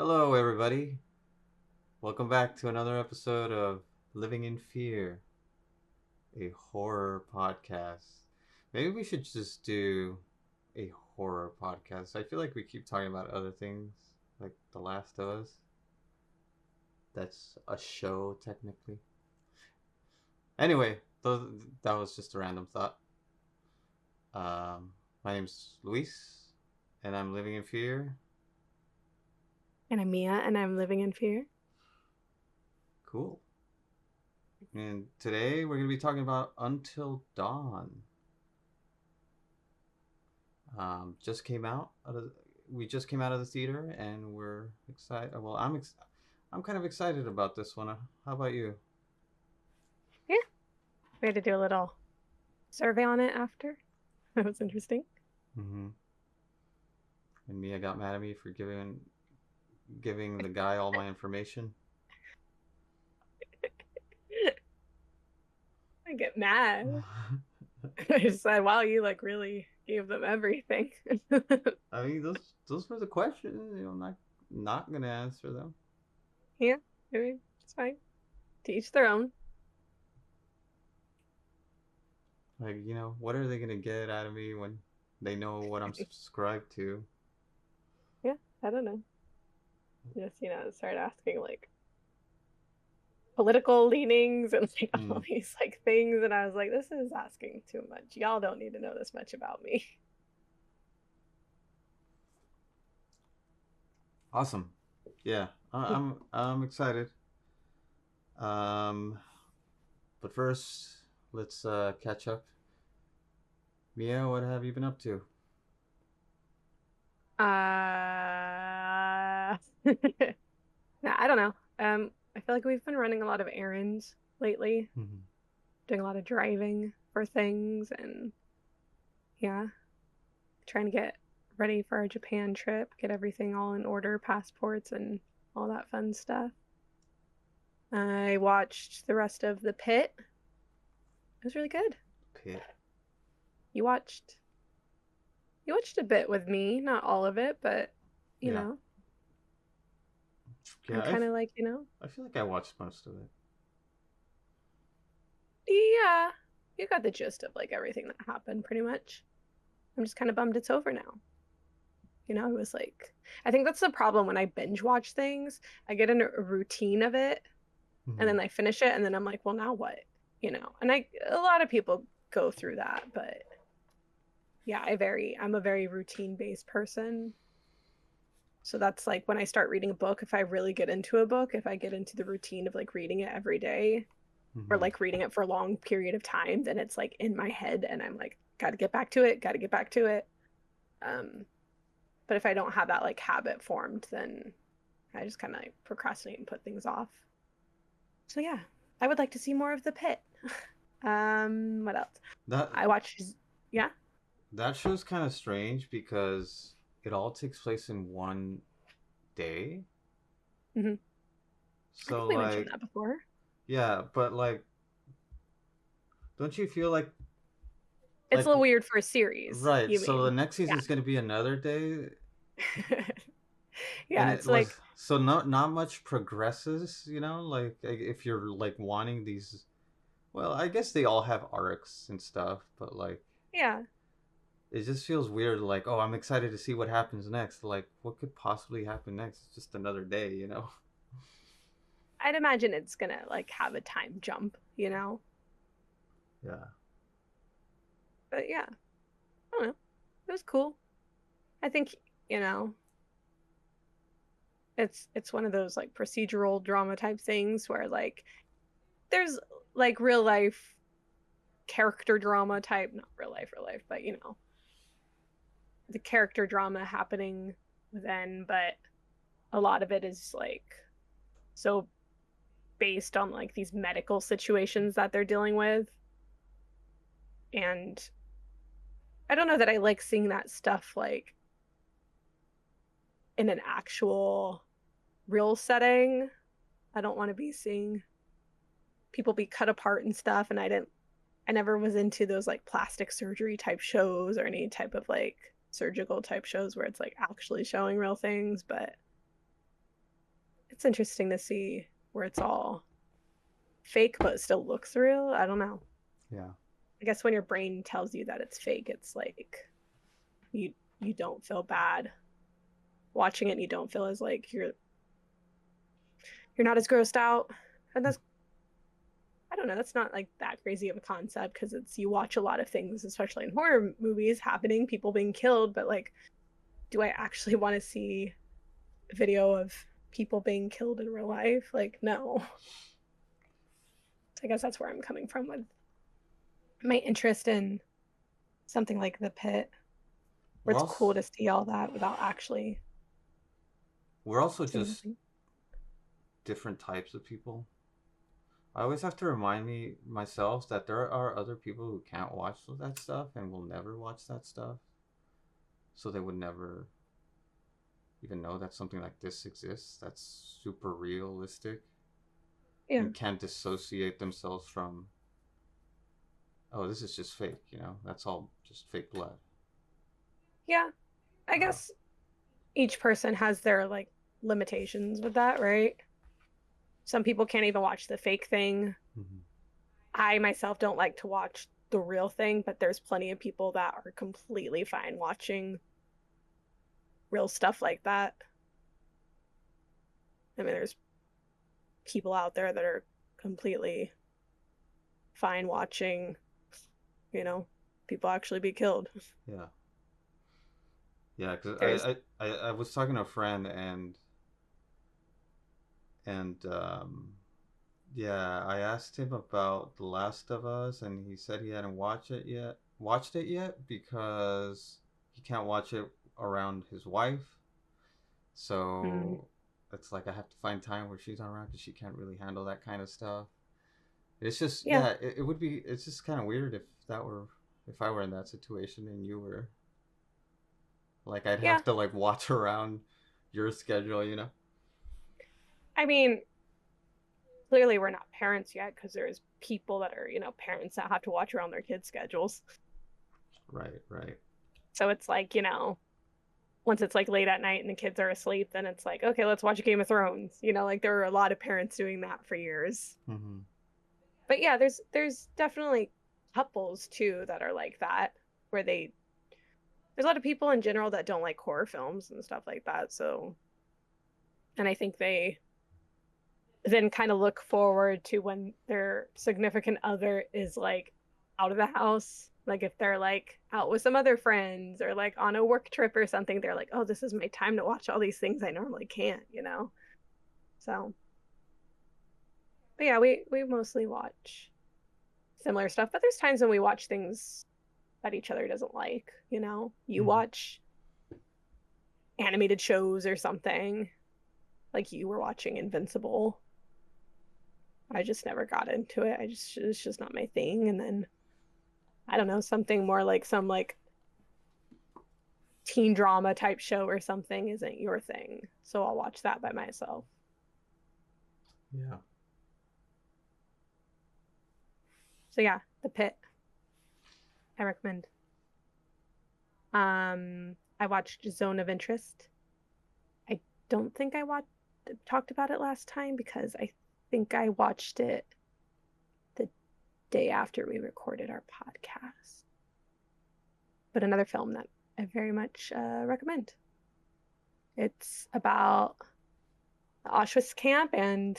Hello, everybody. Welcome back to another episode of Living in Fear, a horror podcast. Maybe we should just do a horror podcast. I feel like we keep talking about other things, like The Last of Us. That's a show, technically. Anyway, that was just a random thought. Um, my name's Luis, and I'm living in fear. And I'm Mia, and I'm living in fear. Cool. And today we're going to be talking about Until Dawn. Just came out of the, we just came out of the theater and we're excited. Well, I'm kind of excited about this one. How about you? Yeah, we had to do a little survey on it after. That was interesting. Mm-hmm. And Mia got mad at me for giving the guy all my information. I get mad. I just said, wow, you like really gave them everything. I mean, those were the questions. I'm not gonna answer them. Yeah, I mean, it's fine. To each their own. Like, what are they gonna get out of me when they know what I'm subscribed to? Yeah, I don't know. Just, start asking like political leanings and like all Mm, these like things. And I was like, this is asking too much. Y'all don't need to know this much about me. awesome. Yeah, I'm excited. Um, but first, let's catch up. Mia, what have you been up to? I don't know. I feel like we've been running a lot of errands lately, Mm-hmm. doing a lot of driving for things, and yeah, trying to get ready for our Japan trip, get everything all in order, passports and all that fun stuff. I watched the rest of The Pit. It was really good. Pit. You watched you watched a bit with me, not all of it, but you Yeah. know, Yeah, I kind of like, I feel like I watched most of it. yeah, you got the gist of like everything that happened pretty much. I'm just kind of bummed it's over now. It was like, I think that's the problem when I binge watch things. I get in a routine of it and Mm-hmm. then I finish it and then I'm like, well, now what? And a lot of people go through that, but yeah, I'm a very routine based person. So that's like when I start reading a book, if I really get into a book, if I get into the routine of like reading it every day or Mm-hmm. like reading it for a long period of time, then it's like in my head and I'm like, got to get back to it, got to get back to it. Um, but if I don't have that like habit formed, then I just kind of like procrastinate and put things off. So yeah, I would like to see more of The Pit. What else? That I watched. Yeah. that show's kind of strange because it all takes place in one day. Hmm. I think So we mentioned like, that before. yeah, but like, don't you feel It's a like little weird for a series. right? You So the mean? next Yeah. season's gonna be another day, and Yeah. it It's was like so not much progresses. Like if you're like wanting these. Well, I guess they all have arcs and stuff, but like yeah. it just feels weird. Like, oh, I'm excited to see what happens next. Like, what could possibly happen next? It's just another day. I'd imagine it's gonna like have a time jump. Yeah. But yeah, I don't know. It was cool. I think you know it's one of those like procedural drama type things where like there's like real life character drama type, not real life, but the character drama happening then, but a lot of it is like so based on like these medical situations that they're dealing with. And I don't know that I like seeing that stuff like in an actual real setting. I don't want to be seeing people be cut apart and stuff. And I never was into those like plastic surgery type shows or any type of like surgical type shows where it's like actually showing real things. But it's interesting to see where it's all fake but it still looks real. I don't know. Yeah. I guess when your brain tells you that it's fake, it's like you you don't feel bad watching it and you don't feel as like you're not as grossed out. And that's I don't know, that's not like that crazy of a concept because it's you watch a lot of things, especially in horror movies happening, people being killed, but like do I actually want to see a video of people being killed in real life? Like no. So I guess that's where I'm coming from with my interest in something like The Pit, where We're it's also cool to see all that without actually we're also seeing just anything. different types of people. I always have to remind me myself that there are other people who can't watch that stuff and will never watch that stuff, so they would never even know that something like this exists. That's super realistic Yeah. and can't dissociate themselves from, oh, this is just fake. That's all just fake blood. Yeah. I Uh, guess each person has their like limitations with that, right? Some people can't even watch the fake thing. mm-hmm. I myself don't like to watch the real thing, but there's plenty of people that are completely fine watching real stuff like that. I mean, there's people out there that are completely fine watching, you know, people actually be killed. Yeah, yeah. Because There's, I was talking to a friend and yeah, I asked him about The Last of Us, and he said he hadn't watched it yet because he can't watch it around his wife. mm, So it's like I have to find time where she's not around because she can't really handle that kind of stuff. It's just yeah, yeah, it would be. It's just kind of weird if I were in that situation and you were like I'd yeah. have to like watch around your schedule. I mean, clearly we're not parents yet because there's people that are, parents that have to watch around their kids' schedules. Right, right. So it's like, once it's like late at night and the kids are asleep, then it's like, okay, let's watch Game of Thrones. Like there are a lot of parents doing that for years. Mm-hmm. But yeah, there's definitely couples too that are like that, where there's a lot of people in general that don't like horror films and stuff like that. So, and I think they then kind of look forward to when their significant other is like out of the house. Like if they're like out with some other friends or like on a work trip or something, they're like, oh, this is my time to watch all these things I normally can't. So, but yeah, we mostly watch similar stuff, but there's times when we watch things that each other doesn't like. You Mm-hmm. watch animated shows or something, like you were watching Invincible. I just never got into it. It's just not my thing. And then I don't know, something more like some like teen drama type show or something isn't your thing. So I'll watch that by myself. Yeah. So yeah, The Pit. I recommend. I watched Zone of Interest. I don't think I watched talked about it last time because I think I watched it the day after we recorded our podcast. But another film that I very much recommend. It's about the Auschwitz camp and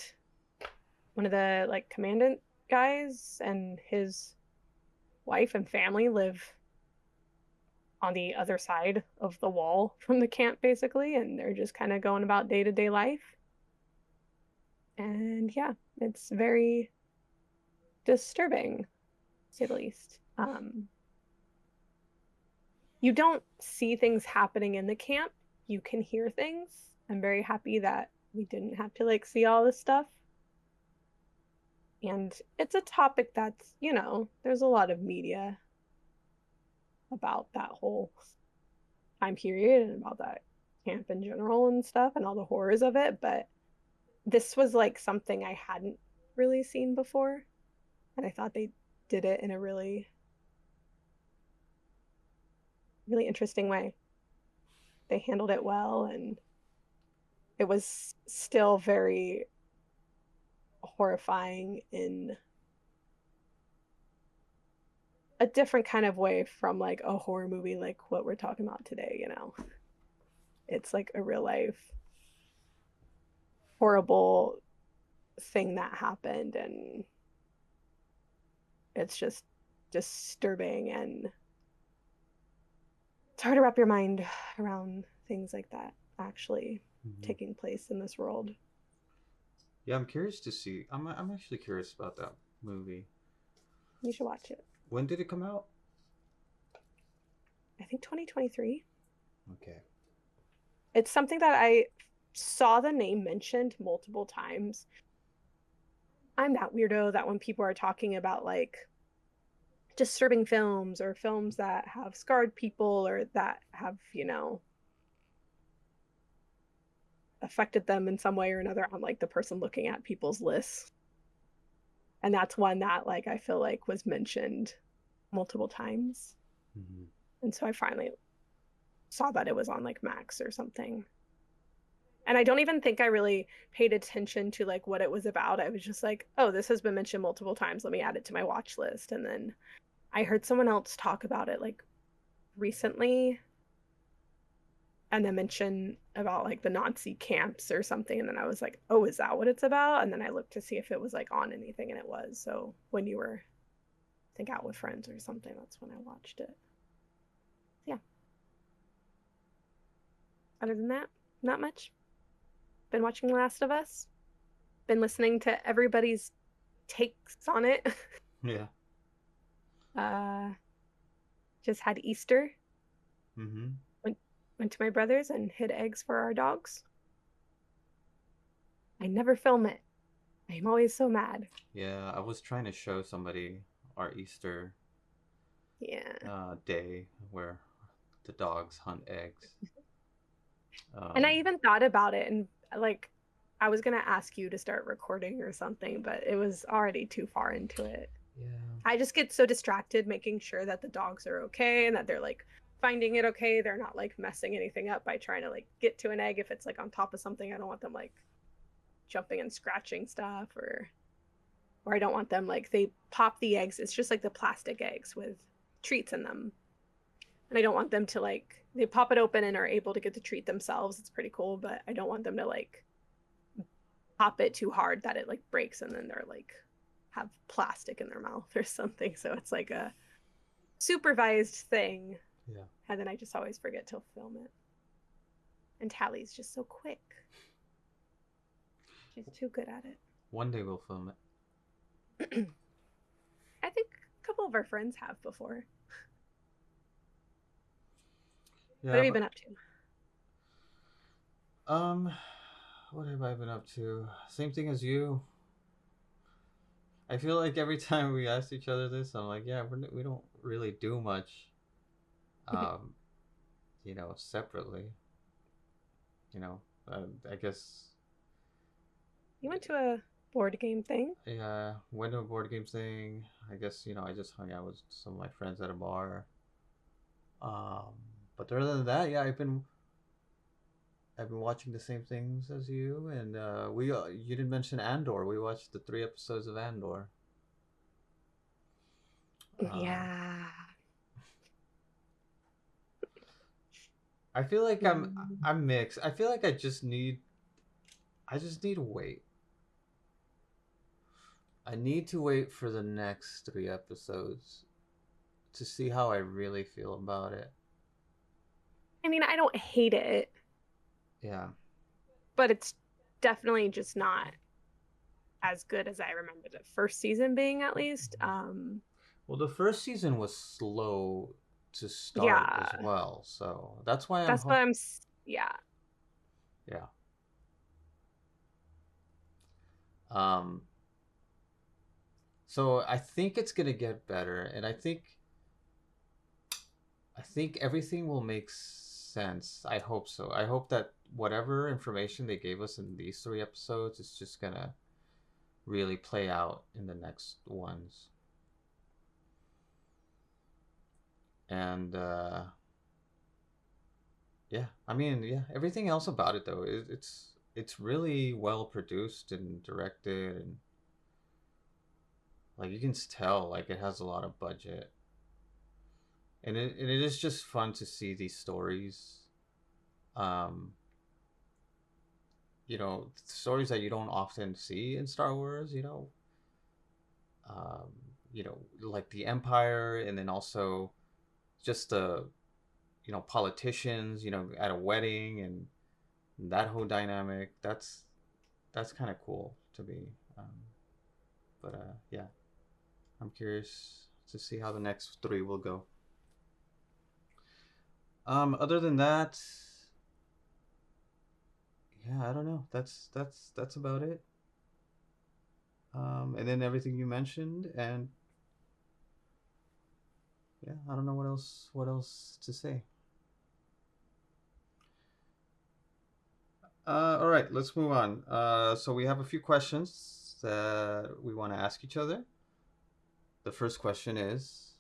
one of the like commandant guys and his wife and family live on the other side of the wall from the camp basically, and they're just kind of going about day-to-day life. And yeah, it's very disturbing, to say the least. You don't see things happening in the camp. You can hear things. I'm very happy that we didn't have to like see all this stuff. And it's a topic that's, there's a lot of media about that whole time period and about that camp in general and stuff and all the horrors of it. But this was like something I hadn't really seen before. And I thought they did it in a really, really interesting way. They handled it well. And it was still very horrifying in a different kind of way from like a horror movie like what we're talking about today, you know. It's like a real life horrible thing that happened, and it's just disturbing, and it's hard to wrap your mind around things like that actually Mm-hmm. taking place in this world. Yeah, I'm curious to see. I'm actually curious about that movie. You should watch it. When did it come out? I think 2023. Okay. It's something that I saw the name mentioned multiple times. I'm that weirdo that when people are talking about like disturbing films or films that have scarred people or that have, you know, affected them in some way or another, I'm like the person looking at people's lists. And that's one that like I feel like was mentioned multiple times. Mm-hmm. And so I finally saw that it was on like Max or something. And I don't even think I really paid attention to like what it was about. I was just like, oh, this has been mentioned multiple times. Let me add it to my watch list. And then I heard someone else talk about it like recently and then mention about like the Nazi camps or something. And then I was like, oh, is that what it's about? And then I looked to see if it was like on anything, and it was. So when you were, I think, out with friends or something, that's when I watched it. Yeah. Other than that, not much. Been watching The Last of Us. Been listening to everybody's takes on it. Yeah. uh, just had Easter. Mm-hmm. Went went to my brother's and hid eggs for our dogs. I never film it. I'm always so mad. Yeah, I was trying to show somebody our Easter Yeah. day where the dogs hunt eggs. And I Um, even thought about it, and like I was gonna ask you to start recording or something, but it was already too far into it. yeah. I just get so distracted making sure that the dogs are okay and that they're like finding it okay. They're not like messing anything up by trying to like get to an egg if it's like on top of something. I don't want them like jumping and scratching stuff, or I don't want them like they pop the eggs. It's just like the plastic eggs with treats in them. And I don't want them to like they pop it open and are able to get the treat themselves. It's pretty cool, but I don't want them to like pop it too hard that it like breaks and then they're like have plastic in their mouth or something. So it's like a supervised thing. Yeah. And then I just always forget to film it. And Tally's just so quick. She's too good at it. One day we'll film I think a couple of our friends have before. it. What Yeah, have you but been up to? what have I been up to? Same thing as you. I feel like every time we ask each other this, I'm like, yeah, we don't really do much, um, separately. You know, I guess, You went to a board game thing? yeah, went to a board game thing. I guess, I just hung out with some of my friends at a bar. Um, but other than that, yeah, I've been watching the same things as you, and we you didn't mention Andor. We watched the 3 episodes of Andor. Um, Yeah. I feel like Mm. I'm mixed. I feel like I just need to wait. I need to wait for the next 3 episodes to see how I really feel about it. I mean, I don't hate it, Yeah. but it's definitely just not as good as I remember the first season being, at least. Well, the first season was slow to start as Yeah, well, so that's why that's what yeah. yeah. Um. So I think it's gonna get better, and I think everything will make sense. I hope so. I hope that whatever information they gave us in these 3 episodes is just gonna really play out in the next ones. And yeah, I mean, yeah, everything else about it though, it's it's really well produced and directed, and like you can tell like it has a lot of budget, and it is just fun to see these stories. Um, stories that you don't often see in Star Wars. Um, like the Empire, and then also just the politicians, at a wedding, and that whole dynamic. That's kind of cool to me. But yeah, I'm curious to see how the next three will go. Other than that, yeah, I don't know. That's about it. And then everything you mentioned, and yeah, I don't know what else to say. All right, let's move on. So we have a few questions that we want to ask each other. The first question is,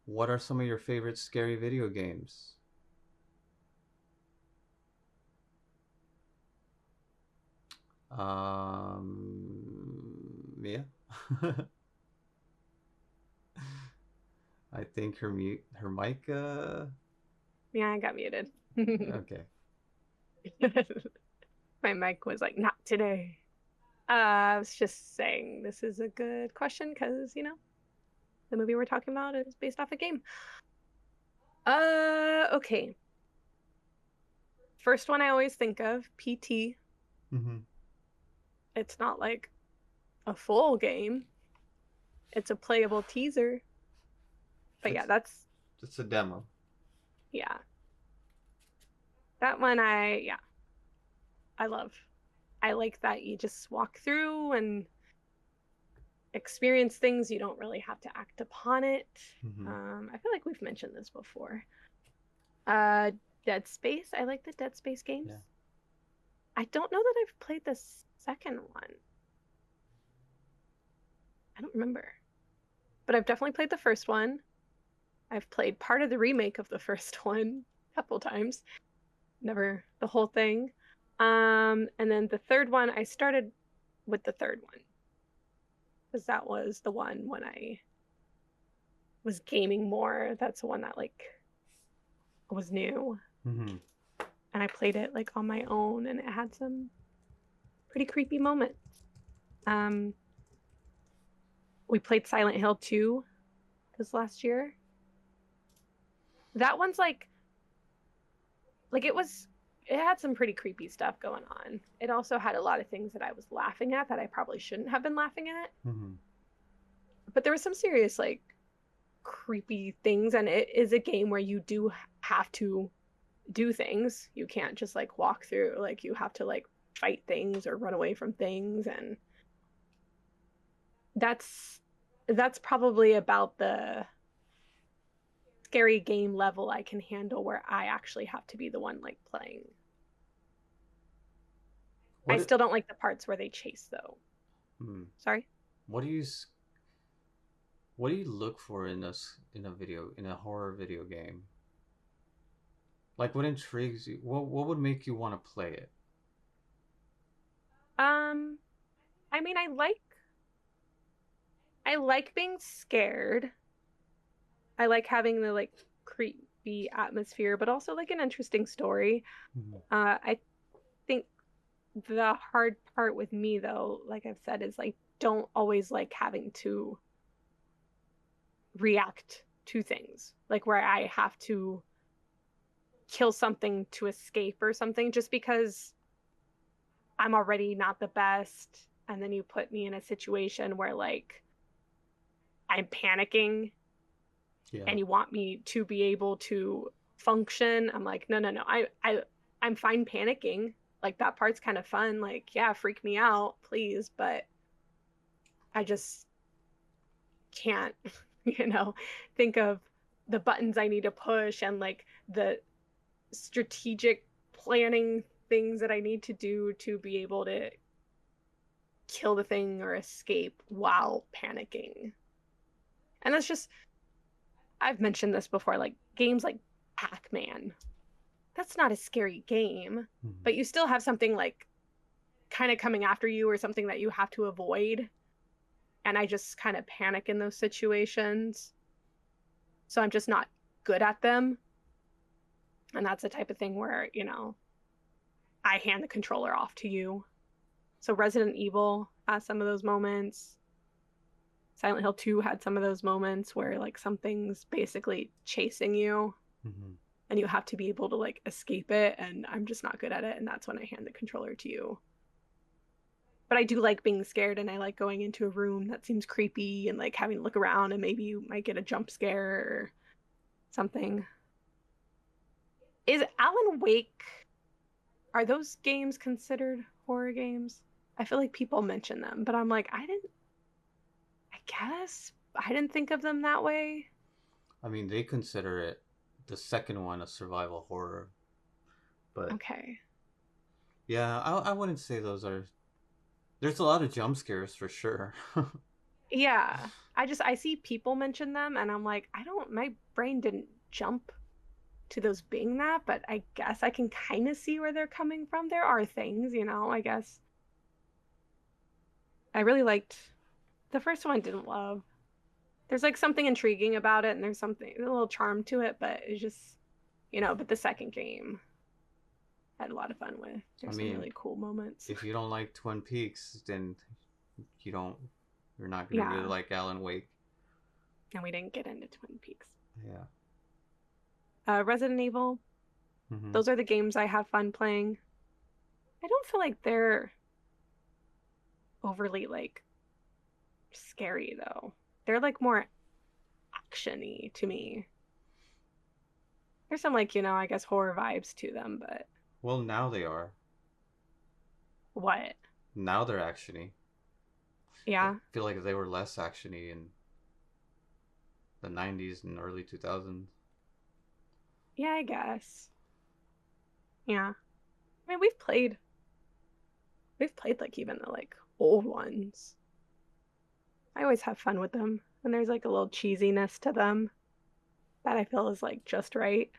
what are some of your favorite scary video games? Yeah. I think her mic. Yeah, I got muted. Okay. My mic was like, not today. I was just saying this is a good question because, the movie we're talking about is based off a game. Okay. First one I always think of, PT. Mm-hmm. It's not like a full game. It's a playable teaser. But yeah, It's that's it's a demo. yeah. That one I love. I like that you just walk through and experience things. You don't really have to act upon it. Mm-hmm. I feel like we've mentioned this before. Uh, Dead Space. I like the Dead Space games. Yeah. I don't know that I've played the second one. I don't remember. But I've definitely played the first one. I've played part of the remake of the first one a couple times. Never the whole thing. And then the third one, I started with the third one because that was the one when I was gaming more. That's the one that like was new. Mm-hmm. And I played it like on my own and it had some pretty creepy moments. Um, we played Silent Hill 2 this last year. That one's it had some pretty creepy stuff going on. It also had a lot of things that I was laughing at that I probably shouldn't have been laughing at. Mm-hmm. But there was some serious like creepy things, and it is a game where you do have to do things. You can't just like walk through, like you have to like fight things or run away from things, and that's that's probably about the scary game level I can handle where I actually have to be the one like playing. I What? still don't like the parts where they chase though. Hmm. Sorry. What do you What do you look for in a horror video game? Like, what intrigues you? What would make you want to play it? Um, I mean, I like being scared. I like having the like creepy atmosphere, but also like an interesting story. Mm-hmm. I think the hard part with me though, like I've said, is like don't always like having to react to things. Like where I have to kill something to escape or something just because I'm already not the best. And then you put me in a situation where like I'm panicking Yeah. and you want me to be able to function. I'm like, no, no, no. I'm fine panicking. Like that part's kind of fun. Like, yeah, freak me out, please, but I just can't, you know, think of the buttons I need to push and like the strategic planning things that I need to do to be able to kill the thing or escape while panicking. And that's just, I've mentioned this before, like games like Pac Man. that's not a scary game, Mhm. but you still have something like kind of coming after you or something that you have to avoid. And I just kind of panic in those situations. So I'm just not good at them. And that's the type of thing where, I hand the controller off to you. So Resident Evil has some of those moments. Silent Hill 2 had some of those moments where like something's basically chasing you Mhm. and you have to be able to like escape it, and I'm just not good at it, and that's when I hand the controller to you. But I do like being scared, and I like going into a room that seems creepy and like having to look around and maybe you might get a jump scare or something. Is Alan Wake, are those games considered horror games? I feel like people mention them, but I'm like, I guess I didn't think of them that way. I mean, they consider it the second one a survival horror, but Okay. yeah, I wouldn't say those are. There's a lot of jump scares for sure. Yeah. I see people mention them and I'm like, I don't, my brain didn't jump to those being that, but I guess I can kind of see where they're coming from. There are things, I guess. I really liked the first one. I didn't love. There's like something intriguing about it and there's something, a little charm to it, but it's just, but the second game I had a lot of fun with. I There's some mean, really cool moments. if you don't like Twin Peaks, then you don't. You're not gonna really Yeah. like Alan Wake. And we didn't get into Twin Peaks. Yeah. Resident Evil, Hmm. those are the games I have fun playing. I don't feel like they're overly like scary though. They're like more actiony to me. There's some like, I guess horror vibes to them, but Well, now they are. what? Now they're actiony. I Yeah. feel like they were less actiony in the '90s and early 2000s. Yeah, I guess. Yeah. I mean, we've played like even the like old ones. I always have fun with them. And there's like a little cheesiness to them that I feel is like just right.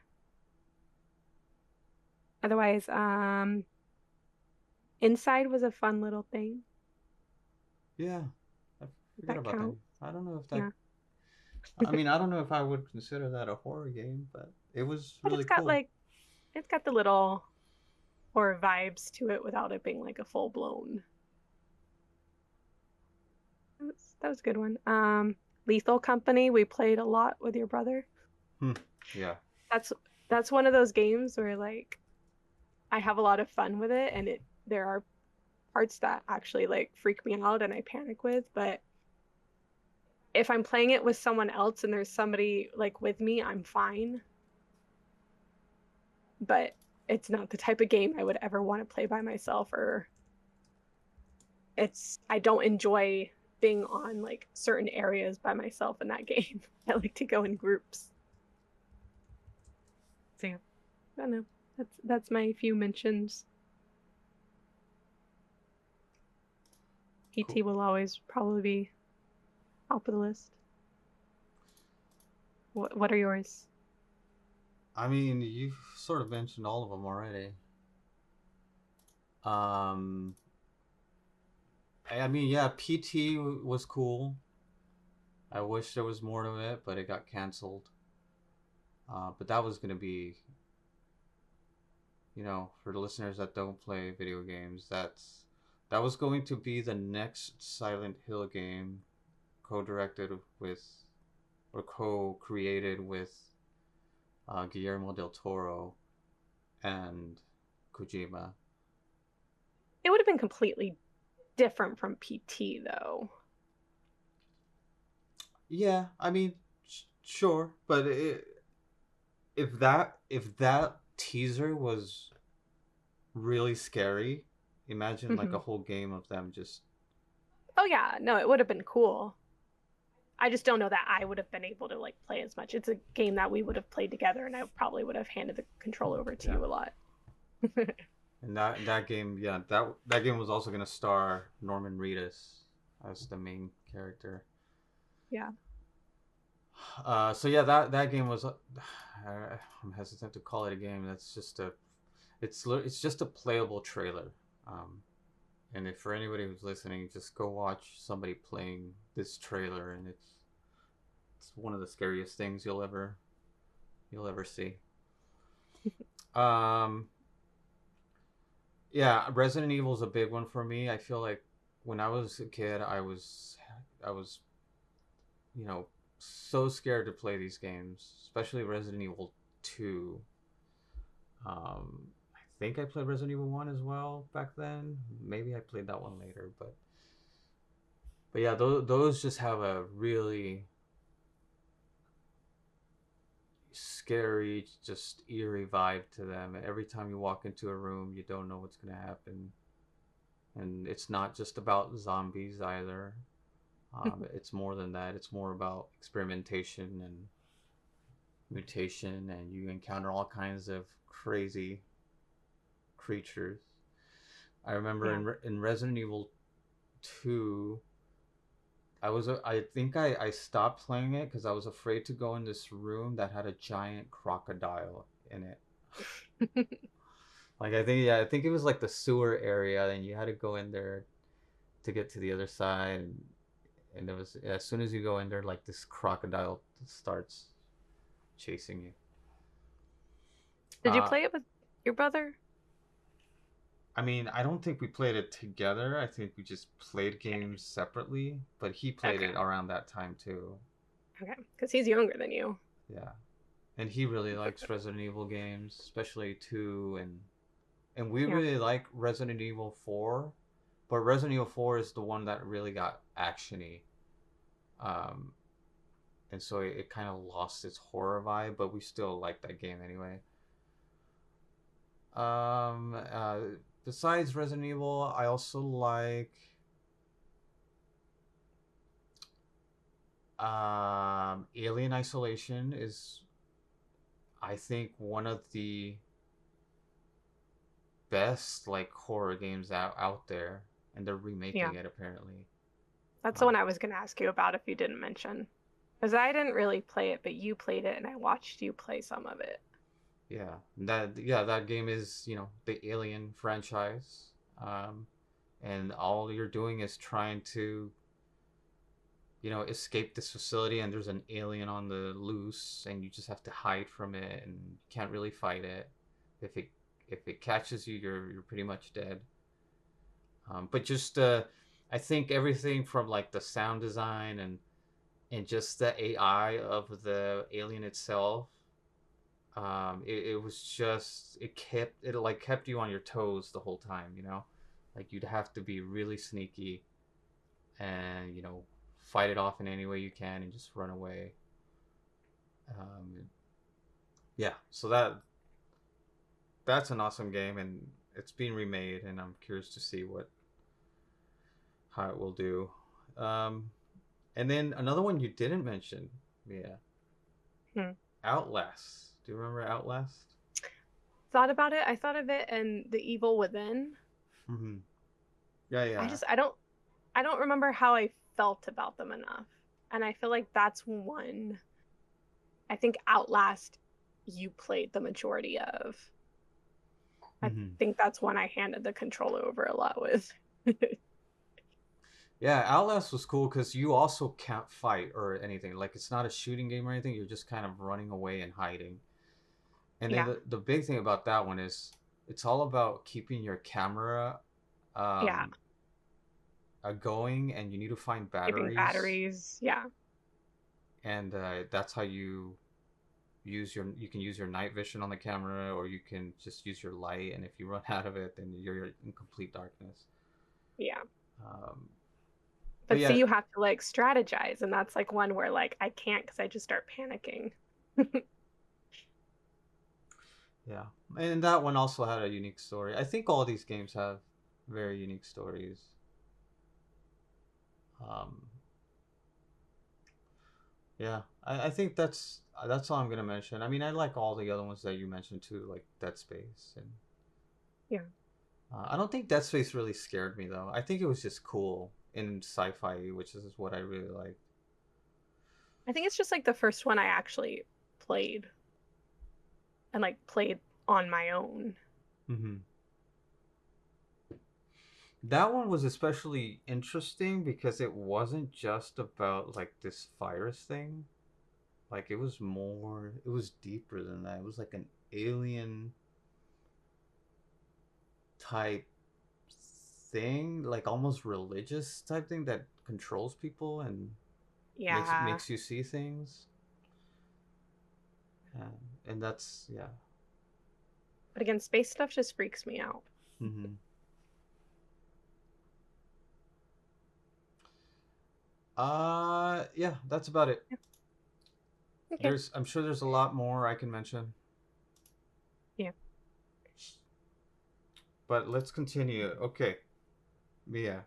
Otherwise, Inside was a fun little thing. Yeah, I If forgot that about that. counts. I don't know if that. Yeah. I mean, I don't know if I would consider that a horror game, but it was But really cool. it's got the little horror vibes to it without it being like a full blown. That was a good one. Lethal Company, we played a lot with your brother. Hmm. Yeah. That's that's one of those games where like I have a lot of fun with it and there are parts that actually like freak me out and I panic with, but if I'm playing it with someone else and there's somebody like with me, I'm fine. But it's not the type of game I would ever want to play by myself, or I don't enjoy being on like certain areas by myself in that game. I like to go in groups. So yeah, I don't know. That's my few mentions. Cool. PT will always probably be top of the list. What are yours? I mean, you sort of mentioned all of them already. Um, I mean, yeah, PT was cool. I wish there was more to it, but it got canceled. But that was gonna be, for the listeners that don't play video games, that was going to be the next Silent Hill game, co-directed with or co-created with Guillermo del Toro and Kojima. It would have been completely different from PT though. Yeah, I mean, sure, but if that teaser was really scary, imagine like a Hmm. whole game of them just. Oh yeah, no, it would have been cool. I just don't know that I would have been able to like play as much. It's a game that we would have played together, and I probably would have handed the control over to Yeah. you a lot. And that game, yeah, that game was also gonna star Norman Reedus as the main character. Yeah. So yeah, that game was. I'm hesitant to call it a game. That's just a. It's just a playable trailer. Um, and if for anybody who's listening, just go watch somebody playing this trailer, and it's one of the scariest things you'll ever see. Um, yeah, Resident Evil is a big one for me. I feel like when I was a kid, I was you know so scared to play these games, especially Resident Evil 2. I think I played Resident Evil 1 as well back then. Maybe I played that one later, but yeah, those just have a really scary, just eerie vibe to them. Every time you walk into a room, you don't know what's going to happen. And it's not just about zombies either. It's more than that. It's more about experimentation and mutation, and you encounter all kinds of crazy creatures. I remember Yeah. in Resident Evil 2, I think I stopped playing it because I was afraid to go in this room that had a giant crocodile in it. Like I think it was like the sewer area, and you had to go in there to get to the other side, and it was as soon as you go in there, like this crocodile starts chasing you. Did you Uh, play it with your brother? I mean, I don't think we played it together. I think we just played Okay. games separately, but he played it Okay. around that time too. Okay. Because he's younger than you. Yeah, and he really likes Resident Evil games, especially 2, and we Yeah. really like Resident Evil 4, but Resident Evil 4 is the one that really got actiony. Um, and so it kind of lost its horror vibe, but we still like that game anyway. Um, uh, Besides Resident Evil, I also like Alien Isolation is I think one of the best like horror games out there, and they're Yeah. remaking it apparently. That's the Uh, one I was going to ask you about if you didn't mention. Because I didn't really play it, but you played it and I watched you play some of it. that game is the Alien franchise, um, and all you're doing is trying to escape this facility, and there's an alien on the loose, and you just have to hide from it, and you can't really fight it. If it catches you, you're pretty much dead. But just I think everything from like the sound design and just the AI of the alien itself, it was just it like kept you on your toes the whole time. Like you'd have to be really sneaky and fight it off in any way you can and just run away. Yeah, so that's an awesome game, and it's being remade, and I'm curious to see what how it will do. Um, and then another one you didn't mention, yeah, Hmm. Outlast. Do you remember Outlast? Thought about it. I thought of it and The Evil Within. Mm-hmm. Yeah, I yeah. just I don't remember how I felt about them enough. And I feel like that's one I think Outlast you played the majority of. I Mm-hmm. think that's one I handed the controller over a lot with. Yeah, Outlast was cool because you also can't fight or anything. Like it's not a shooting game or anything. You're just kind of running away and hiding. And then Yeah. the big thing about that one is it's all about keeping your camera Yeah. um, going, and you need to find Keeping batteries, batteries. Yeah. and that's how you can use your night vision on the camera, or you can just use your light, and if you run out of it, then you're in complete darkness. Yeah. Um, but But see, yeah, you have to like strategize, and that's like one where like I can't because I just start panicking. yeah, and that one also had a unique story. I think all these games have very unique stories. um, yeah, I think that's all I'm gonna mention. I mean, I like all the other ones that you mentioned too, like Dead Space, and Yeah. I don't think Dead Space really scared me though. I think it was just cool in sci-fi, which is what I really liked. I think it's just like the first one I actually played and like played on my own. Hmm. That one was especially interesting because it wasn't just about like this virus thing. Like it was deeper than that. It was like an alien type thing, like almost religious type thing that controls people and Yeah. makes you see things. And, and that's yeah. But again, space stuff just freaks me out. Hmm. Yeah, that's about it. Yeah. Okay. There's I'm sure there's a lot more I can mention, Yeah. but let's continue. Okay, Mia,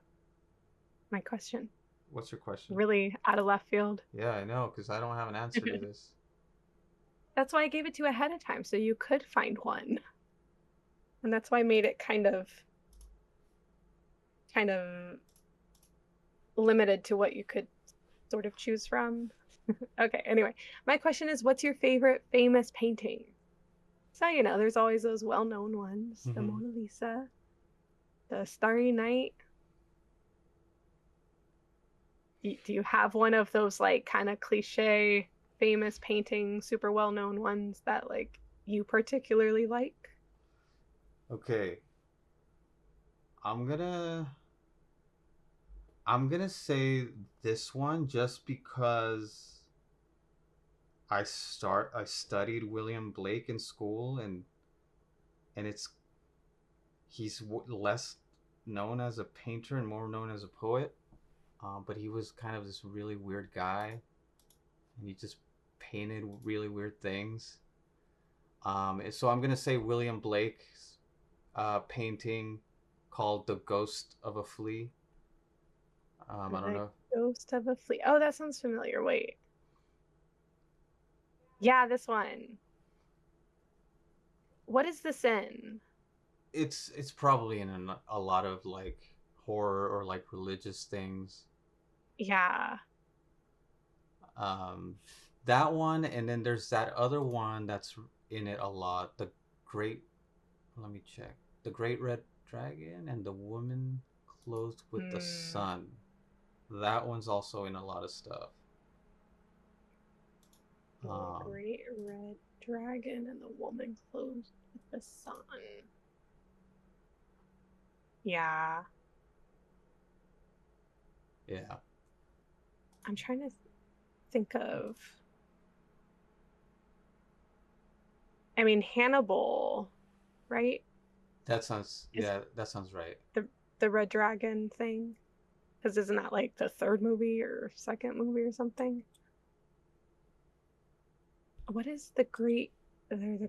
My question. what's your question? Really out of left field. Yeah, I know because I don't have an answer to this. That's why I gave it to you ahead of time so you could find one. And that's why I made it kind of limited to what you could sort of choose from. Okay, anyway, my question is what's your favorite famous painting? So, there's always those well-known ones, the Hmm. Mona Lisa, the Starry Night. Do you have one of those like kind of cliche famous paintings, super well-known ones that like you particularly like? Okay, I'm gonna I'm gonna say this one just because I studied William Blake in school and it's less known as a painter and more known as a poet. But he was kind of this really weird guy, and he just painted really weird things. So I'm gonna say William Blake's painting called "The Ghost of a Flea." I don't The know. Ghost of a Flea. Oh, that sounds familiar. Wait. Yeah, this one. What is this in? It's probably in a lot of like horror or like religious things. Yeah. Um, that one, and then there's that other one that's in it a lot. The Great, let me check. The Great Red Dragon and the Woman Clothed with the Hmm. Sun. That one's also in a lot of stuff. The Um, Great Red Dragon and the Woman Clothed with the Sun. Yeah. yeah, I'm trying to think of. I mean, Hannibal, right? Is that sounds right. the the Red Dragon thing? Because isn't that like the third movie or second movie or something? What is the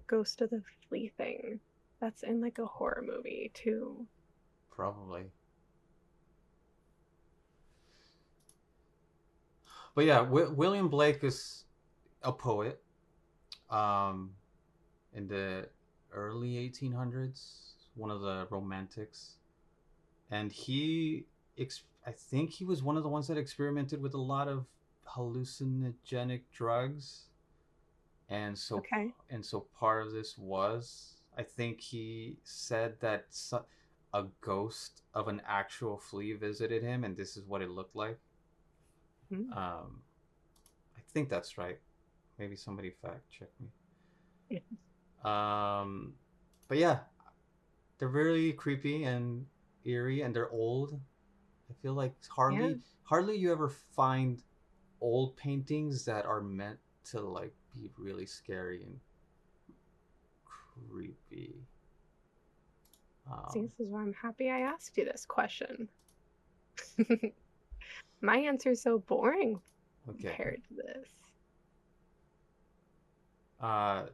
Ghost of the Flea thing? That's in like a horror movie too. Probably. But yeah, William Blake is a poet. Um, in the early 1800s, one of the romantics, and I think he was one of the ones that experimented with a lot of hallucinogenic drugs, and Okay. so part of this was, I think he said that a ghost of an actual flea visited him, and this is what it looked like. Hmm. Um, I think that's right. Maybe somebody fact check me. Yeah. Um, but yeah, they're really creepy and eerie, and they're old. I feel like Yeah. hardly you ever find old paintings that are meant to like be really scary and creepy. See, Um, this is why I'm happy I asked you this question. My answer is so boring okay. compared to this. Uh,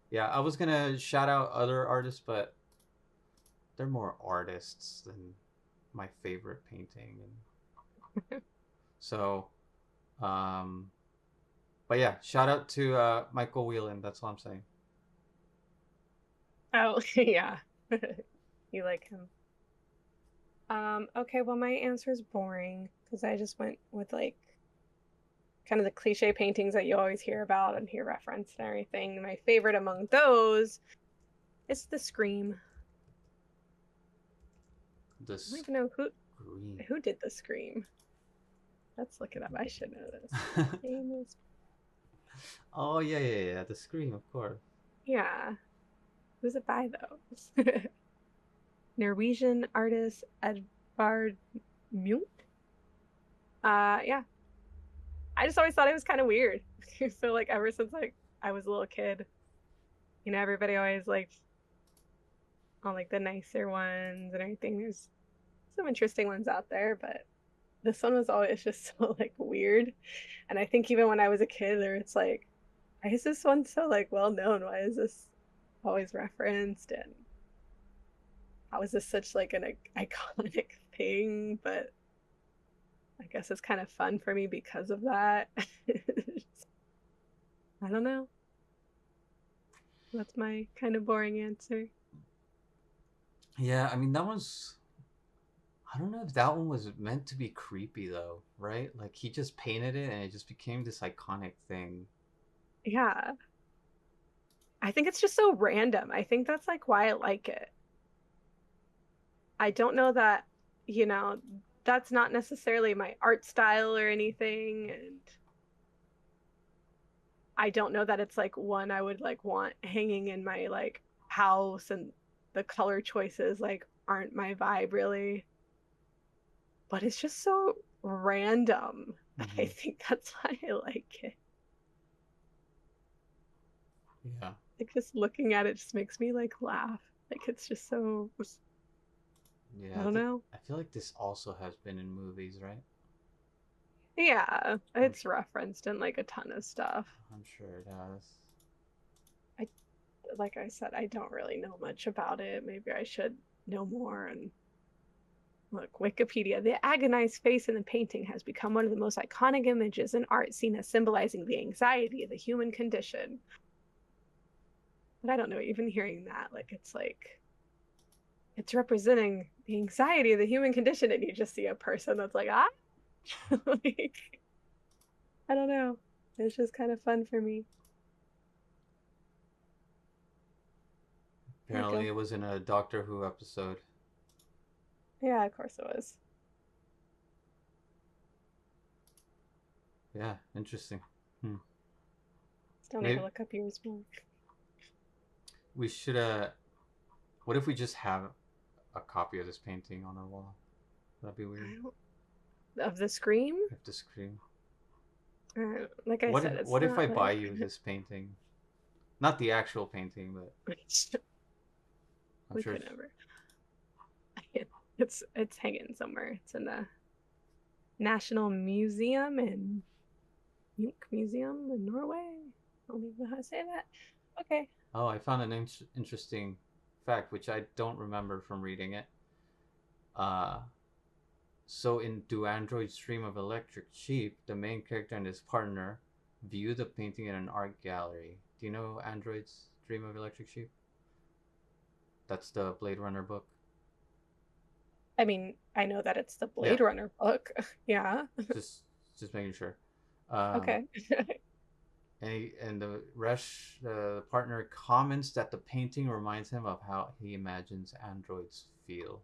yeah, I was gonna shout out other artists, but they're more artists than my favorite painting, and so um, but yeah, shout out to Michael Whelan. That's all I'm saying. Oh, yeah. You like him. Okay, well my answer is boring because I just went with like kind of the cliche paintings that you always hear about and hear referenced and everything. My favorite among those is the Scream. The I don't even know Scream. who did the Scream. Let's look it up. I should know this. Famous. Oh yeah. The Scream, of course. Yeah. Who's it by though? Norwegian artist Edvard Munch. Yeah. I just always thought it was kind of weird. So like ever since like I was a little kid, everybody always liked all like the nicer ones and everything. There's some interesting ones out there, but this one was always just so like weird. And I think even when I was a kid, there it's like, why is this one so like well known? Why is this always referenced? And how is this such like an iconic thing? But I guess it's kind of fun for me because of that. I don't know. That's my kind of boring answer. Yeah, I mean that one's. I don't know if that one was meant to be creepy though, right? Like he just painted it and it just became this iconic thing. Yeah. I think it's just so random. I think that's like why I like it. I don't know that, you know, that's not necessarily my art style or anything. And I don't know that it's like one I would like want hanging in my like house, and the color choices like aren't my vibe really. But it's just so random. I Mm-hmm. think that's why I like it. Yeah. Like just looking at it just makes me like laugh. Like it's just so, I Yeah, don't know. I feel like this also has been in movies, right? Yeah, I'm it's referenced in like a ton of stuff. I'm sure it has. I like I said, I don't really know much about it. Maybe I should know more. And look, Wikipedia. The agonized face in the painting has become one of the most iconic images in art, seen as symbolizing the anxiety of the human condition. But I don't know, even hearing that, like it's like it's representing the anxiety of the human condition, and you just see a person that's like, ah, like I don't know. It's just kind of fun for me. There you Apparently, go. it was in a Doctor Who episode. Yeah, of course it was. Yeah, interesting. Hmm. Still need to Maybe look up yours more. we should. What if we just have a copy of this painting on our wall? That'd be weird. Of the Scream. If the screen. Like I said, it's What if I not buy like you this painting? Not the actual painting, but I'm we sure. could never. It's hanging somewhere. It's in the National Museum in Munch Museum in Norway. I don't even know how to say that. Okay. Oh, I found an interesting fact, which I don't remember from reading it. Uh, so in Do Androids Dream of Electric Sheep, the main character and his partner view the painting in an art gallery. Do you know Androids Dream of Electric Sheep? That's the Blade Runner book. I mean, I know that it's the Yeah, Blade Runner book. Yeah. just just making sure. Um, Okay. and the partner comments that the painting reminds him of how he imagines androids feel.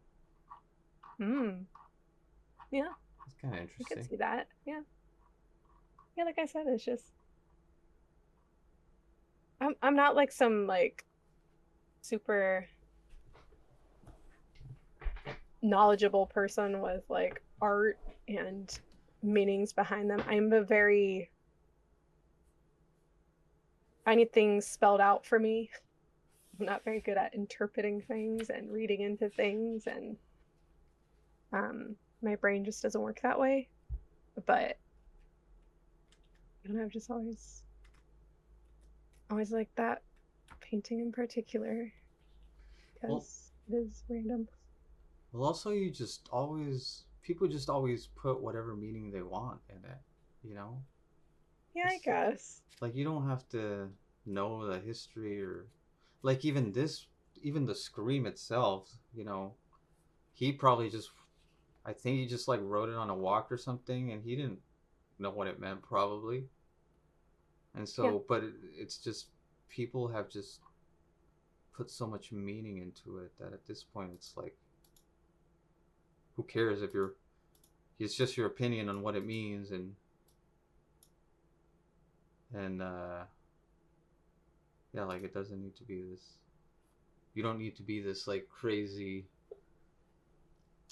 Hmm. Yeah, It's kind of I could interesting. see that. Yeah. Yeah, like I said, it's just I'm not like some like super knowledgeable person with like art and meanings behind them. I need things spelled out for me. I'm not very good at interpreting things and reading into things, and my brain just doesn't work that way. But I don't know, I've just always like that painting in particular Well, because it is random. also you just always people just always put whatever meaning they want in it. You know, Yeah, I it's guess. like you don't have to know the history or like even the scream itself. You know, he probably just I think he just like wrote it on a walk or something, and he didn't. know what it meant probably. And Yeah. so, but it's just people have just put so much meaning into it that at this point it's like, who cares if you're, it's just your opinion on what it means. And yeah, like it doesn't need to be this, you don't need to be this like crazy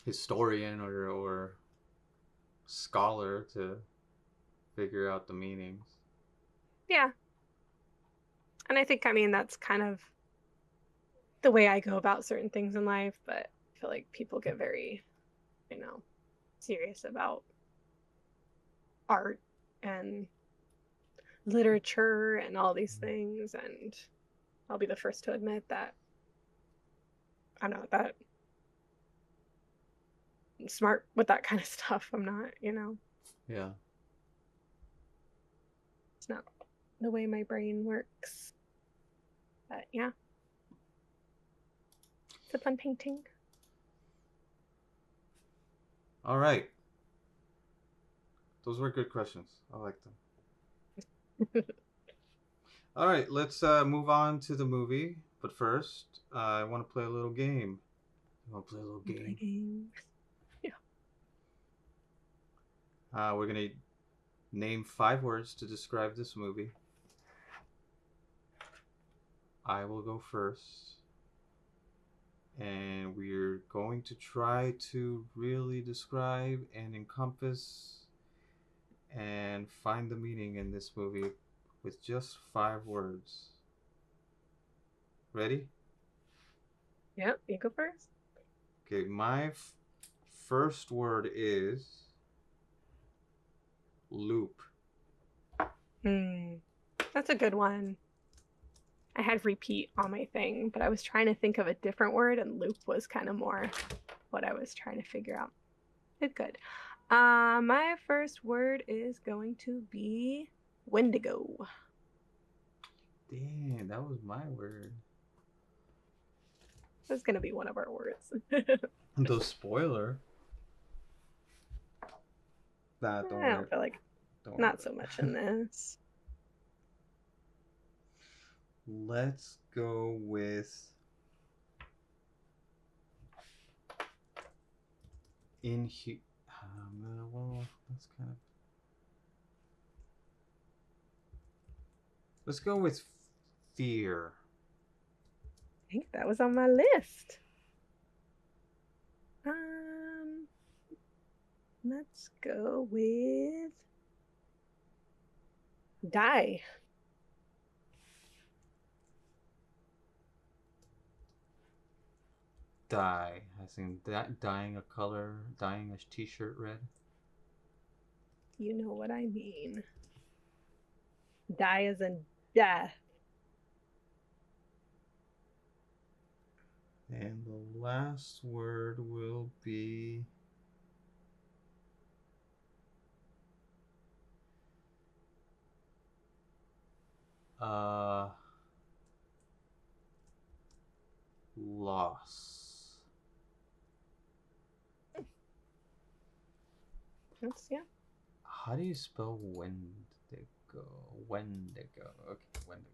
historian or scholar to figure out the meanings. Yeah. And I think, I mean, that's kind of the way I go about certain things in life, but I feel like people get very, you know, serious about art and literature and all these things. And I'll be the first to admit that I'm not that smart with that kind of stuff. I'm not, Yeah. it's not the way my brain works. But yeah, it's a fun painting. All right. Those were good questions. I like them. All right, let's move on to the movie. But first, I want to play a little game. You want to play a little Play game? games. Yeah. We're gonna name 5 words to describe this movie. I will go first, and we're going to try to really describe and encompass and find the meaning in this movie with just 5 words. Ready? Yep, you go first. Okay, my first word is loop. Hmm. That's a good one. I had repeat on my thing, but I was trying to think of a different word, and loop was kind of more what I was trying to figure out. It's good. My first word is going to be Wendigo. Damn, that was my word. That's going to be one of our words. The spoiler. Nah, don't I worry. don't feel like Don't worry not about so much it. in this. Let's go with well, that's kind of. Let's go with fear. I think that was on my list. Um, let's go with die. Dye. I think that dyeing a color, dyeing a t-shirt red. You know what I mean. Die as in death. And the last word will be uh loss. That's yeah. How do you spell Wendigo? Wendigo. Okay, Wendigo.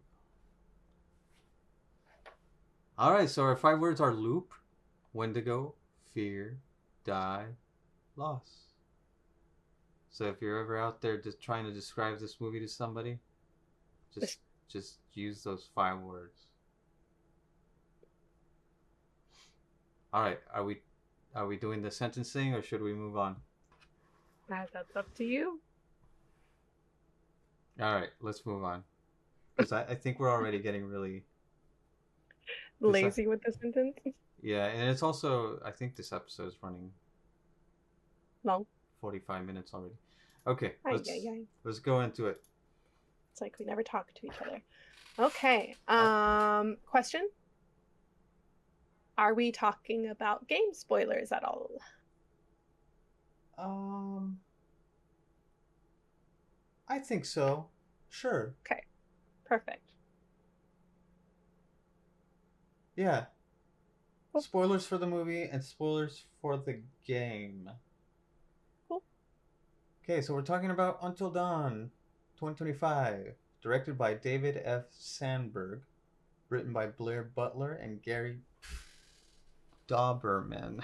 All right, so our 5 words are loop, Wendigo, fear, die, loss. So if you're ever out there just trying to describe this movie to somebody, just just use those 5 words. All right, are we doing the sentencing or should we move on? That's up to you. All right, let's move on because I think we're already getting really this. Lazy with the sentence. Yeah, and it's also I think this episode is running Long. 45 minutes already. Okay, Ay, ay, ay. let's go into it. It's like we never talk to each other. Okay. Question. Are we talking about game spoilers at all? Um, I think so. Sure. Okay. Perfect. Yeah. Cool. Spoilers for the movie and spoilers for the game. Cool. Okay, so we're talking about Until Dawn 2025, directed by David F. Sandberg, written by Blair Butler and Gary Doberman.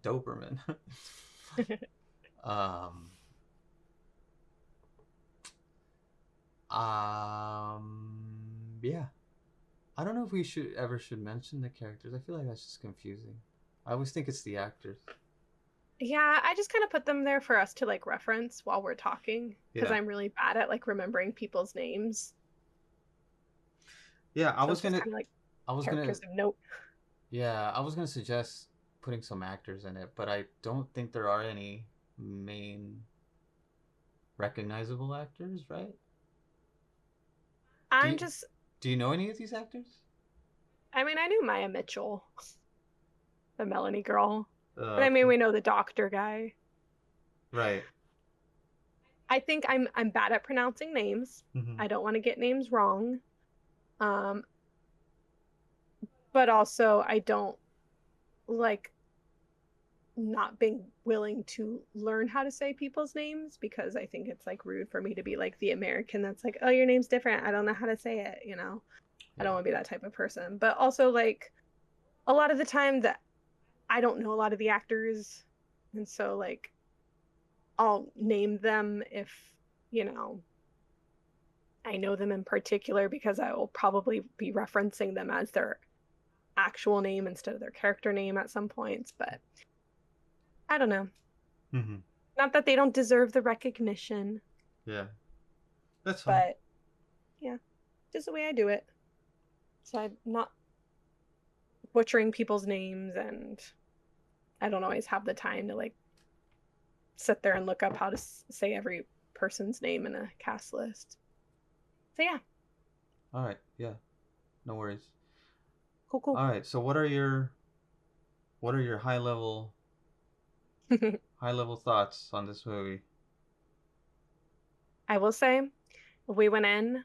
Doberman. um, yeah. I don't know if we should mention the characters. I feel like that's just confusing. I always think it's the actors. Yeah, I just kind of put them there for us to like reference while we're talking because Yeah. I'm really bad at like remembering people's names. Yeah, So it's just kind of like I was gonna characters of note. yeah, I was gonna suggest putting some actors in it, but I don't think there are any main recognizable actors, right? Do I'm you, just, do you know any of these actors? I mean, I knew Maya Mitchell, the Melanie girl, but I mean, Okay. we know the doctor guy. Right. I think I'm bad at pronouncing names. Mm-hmm. I don't want to get names wrong. Um, but also I don't like not being willing to learn how to say people's names because I think it's like rude for me to be like the American that's like, oh, your name's different. I don't know how to say it, you know? I don't Yeah. want to be that type of person. But also, like, a lot of the time that I don't know a lot of the actors. And so, like, I'll name them if, you know, I know them in particular because I will probably be referencing them as their actual name instead of their character name at some points. But I don't know. Mm-hmm. Not that they don't deserve the recognition, Yeah. That's fine. but yeah, just the way I do it. So I'm not butchering people's names, and I don't always have the time to like sit there and look up how to say every person's name in a cast list. So yeah, All right. Yeah. No worries. cool, cool. All right. So what are your high level thoughts on this movie? I will say we went in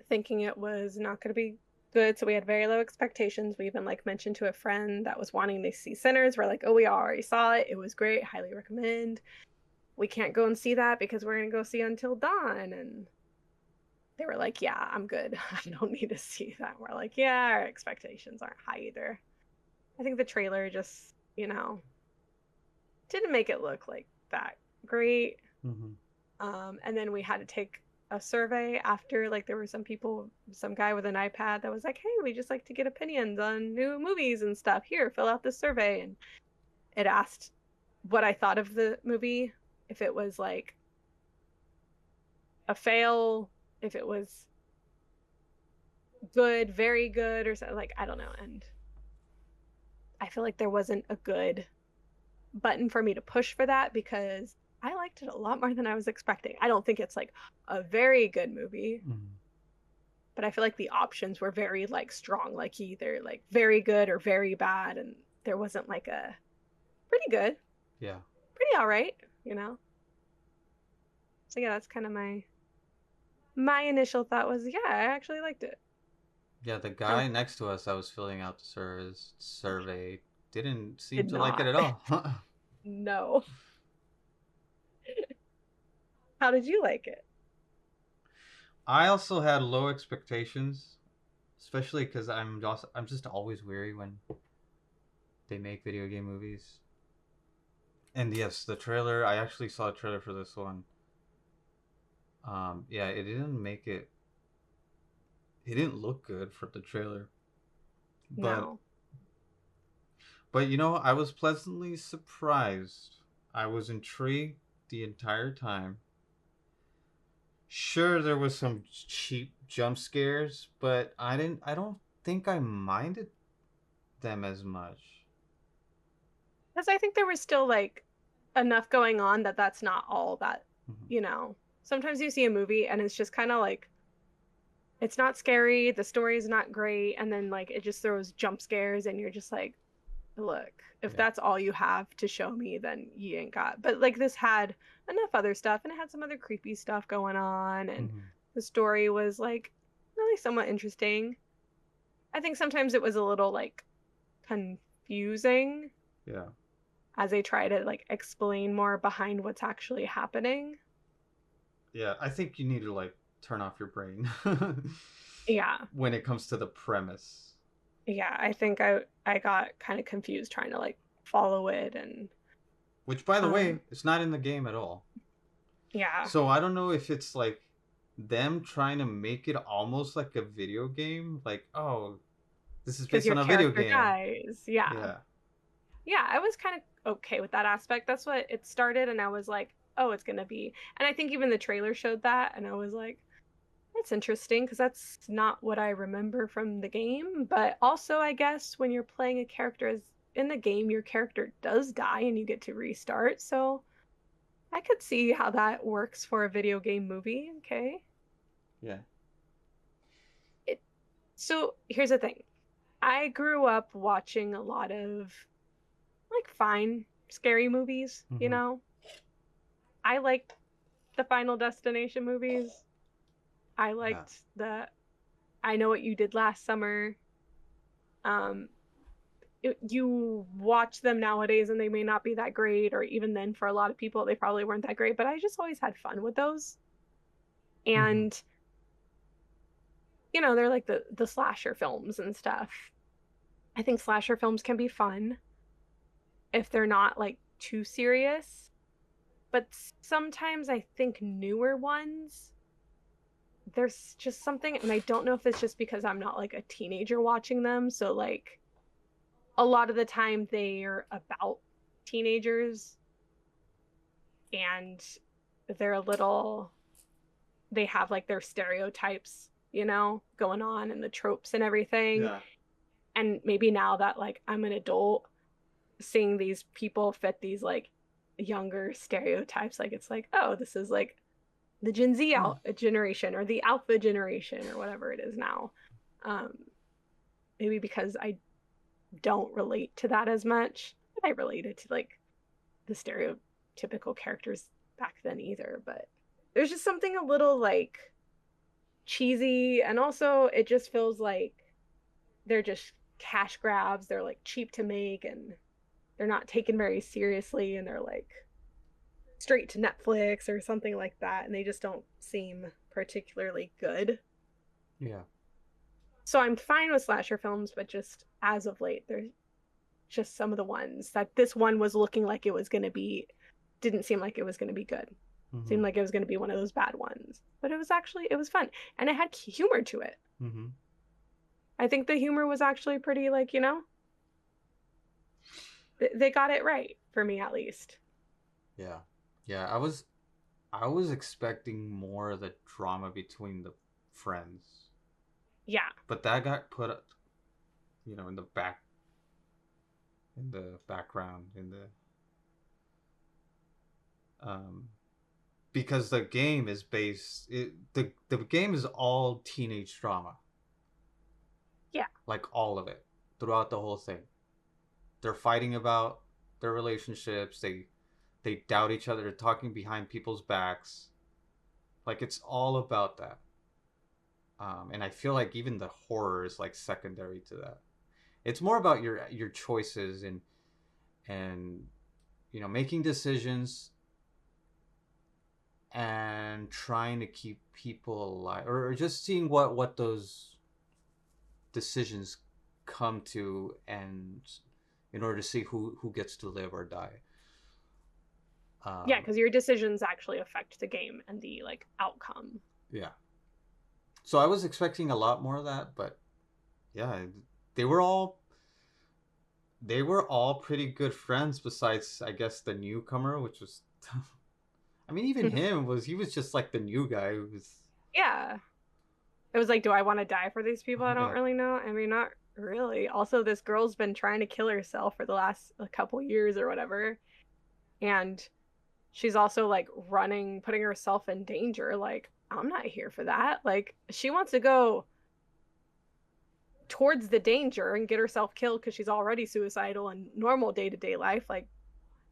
thinking it was not going to be good, so we had very low expectations. We even like mentioned to a friend that was wanting to see Sinners. We're like, oh, we already saw it. It was great. Highly recommend. We can't go and see that because we're going to go see Until Dawn. And they were like, yeah, I'm good. I don't need to see that. We're like, yeah, our expectations aren't high either. I think the trailer just, didn't make it look like that great. Mm-hmm. And then we had to take a survey after, like, there were some guy with an iPad that was like, hey, we just like to get opinions on new movies and stuff. Here, fill out this survey. And it asked what I thought of the movie, if it was like a fail, if it was good, very good, or something. Like, I don't know. And I feel like there wasn't a good button for me to push for that because I liked it a lot more than I was expecting. I don't think it's like a very good movie, Mm-hmm. but I feel like the options were very like strong, like either like very good or very bad, and there wasn't like a pretty good, Yeah. pretty all right, you know. So yeah, that's kind of my initial thought was, yeah, I actually liked it. Yeah, the Huh. guy next to us that was filling out the survey didn't seem Did to like it not. at all. No. How did you like it? I also had low expectations, especially because I'm just always weary when they make video game movies. And yes, the trailer. I actually saw a trailer for this one. Yeah, it didn't make it. It didn't look good for the trailer, but No. I was pleasantly surprised. I was intrigued the entire time. Sure, there was some cheap jump scares, but I don't think I minded them as much. Because I think there was still like enough going on that that's not all that, Mm-hmm. you know. Sometimes you see a movie and it's just kind of like it's not scary, the story's not great, and then like it just throws jump scares and you're just like, look, if Yeah. that's all you have to show me, then you ain't got. But like this had enough other stuff and it had some other creepy stuff going on and Mm-hmm. the story was like really somewhat interesting. I think sometimes it was a little like confusing. Yeah. as they try to like explain more behind what's actually happening. Yeah, I think you need to like turn off your brain Yeah. when it comes to the premise. Yeah, I think I got kind of confused trying to like follow it and Which, by the um way, it's not in the game at all. yeah, So I don't know if it's like them trying to make it almost like a video game. Like, oh, this is because based your on a video character game. dies. Yeah. Yeah. Yeah, I was kind of okay with that aspect. That's what it started and I was like, "Oh, it's going to be." And I think even the trailer showed that and I was like, "That's interesting because that's not what I remember from the game." But also, I guess when you're playing a character as in the game, your character does die and you get to restart. So, I could see how that works for a video game movie. Okay. Yeah. It, so here's the thing. I grew up watching a lot of like fine scary movies, you Mm-hmm. know? I liked the Final Destination movies. I Yeah. liked the I Know What You Did Last Summer. Um you watch them nowadays and they may not be that great, or even then for a lot of people they probably weren't that great, but I just always had fun with those. Mm-hmm. And they're like the slasher films and stuff. I think slasher films can be fun if they're not like too serious, but sometimes I think newer ones, there's just something, and I don't know if it's just because I'm not like a teenager watching them, so like a lot of the time they're about teenagers and they're a little they have like their stereotypes, going on and the tropes and everything. Yeah. And maybe now that like I'm an adult, seeing these people fit these like younger stereotypes, like it's like, oh, this is like the Gen Z generation or the Alpha generation or whatever it is now. Um, maybe because I don't relate to that as much. I related to like the stereotypical characters back then either, but there's just something a little like cheesy, and also it just feels like they're just cash grabs. They're like cheap to make and they're not taken very seriously, and they're like straight to Netflix or something like that, and they just don't seem particularly good. Yeah. So I'm fine with slasher films, but just as of late, there's just some of the ones that this one was looking like it was going to be, didn't seem like it was going to be good. Mm-hmm. Seemed like it was going to be one of those bad ones. But it was fun. And it had humor to it. Mm-hmm. I think the humor was actually pretty, like, they got it right for me at least. Yeah. Yeah. I was expecting more of the drama between the friends, Yeah. but that got put, in the background, um, because the game is the game is all teenage drama, Yeah. like all of it throughout the whole thing. They're fighting about their relationships. They doubt each other. They're talking behind people's backs. Like it's all about that. And I feel like even the horror is like secondary to that. It's more about your choices and making decisions and trying to keep people alive, or just seeing what those decisions come to, and in order to see who gets to live or die. Yeah, um because your decisions actually affect the game and the like outcome. yeah, so I was expecting a lot more of that, but yeah, they were all they were all pretty good friends, besides I guess the newcomer, which was I mean, even he was just like the new guy who was. Yeah. It was like, do I want to die for these people? I don't Yeah. really know. I mean, not really. Also, this girl's been trying to kill herself for the last a couple years or whatever. And she's also like running, putting herself in danger. Like, I'm not here for that. Like, she wants to go towards the danger and get herself killed because she's already suicidal in normal day to day life. Like,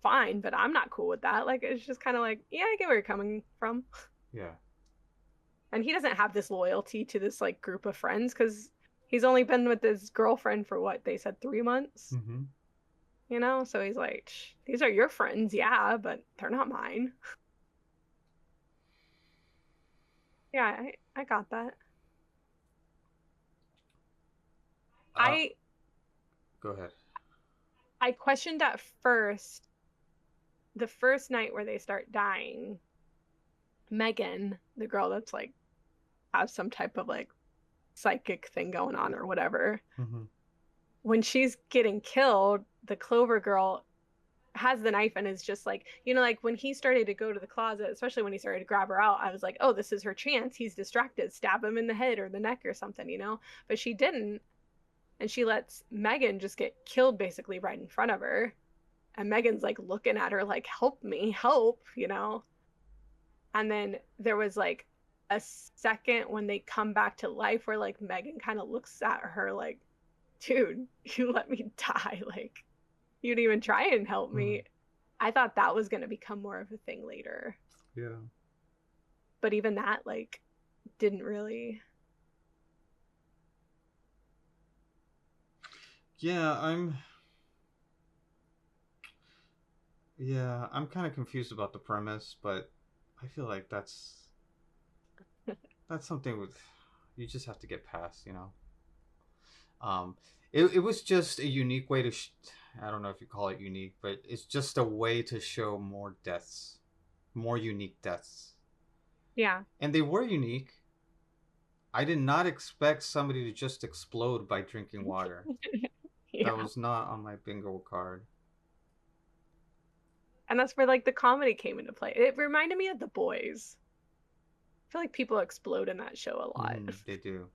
fine, but I'm not cool with that. Like, it's just kind of like, yeah, I get where you're coming from. Yeah. And he doesn't have this loyalty to this like group of friends because he's only been with his girlfriend for what they said 3 months. Mm-hmm. you know? So he's like, these are your friends, yeah, but they're not mine. Yeah, I got that. Uh, I Go ahead. I questioned at first, the first night where they start dying, Megan, the girl that's like has some type of like psychic thing going on or whatever, Hmm. when she's getting killed, the Clover girl has the knife and is just like, you know, like when he started to go to the closet, especially when he started to grab her out, I was like, oh, this is her chance. He's distracted. Stab him in the head or the neck or something, you know? But she didn't. And she lets Megan just get killed basically right in front of her. And Megan's like looking at her like, help me, help, you know? And then there was like a second when they come back to life where like Megan kind of looks at her like, dude, you let me die. Like, you didn't even try and help Hmm. me. I thought that was going to become more of a thing later. Yeah. But even that, like, didn't really. Yeah, I'm kind of confused about the premise, but I feel like that's something with you just have to get past, you know. Um, it was just a unique way to. I don't know if you call it unique, but it's just a way to show more deaths, more unique deaths, Yeah. and they were unique. I did not expect somebody to just explode by drinking water. That Yeah. was not on my bingo card. And that's where like the comedy came into play. It reminded me of The Boys. I feel like people explode in that show a lot. They do.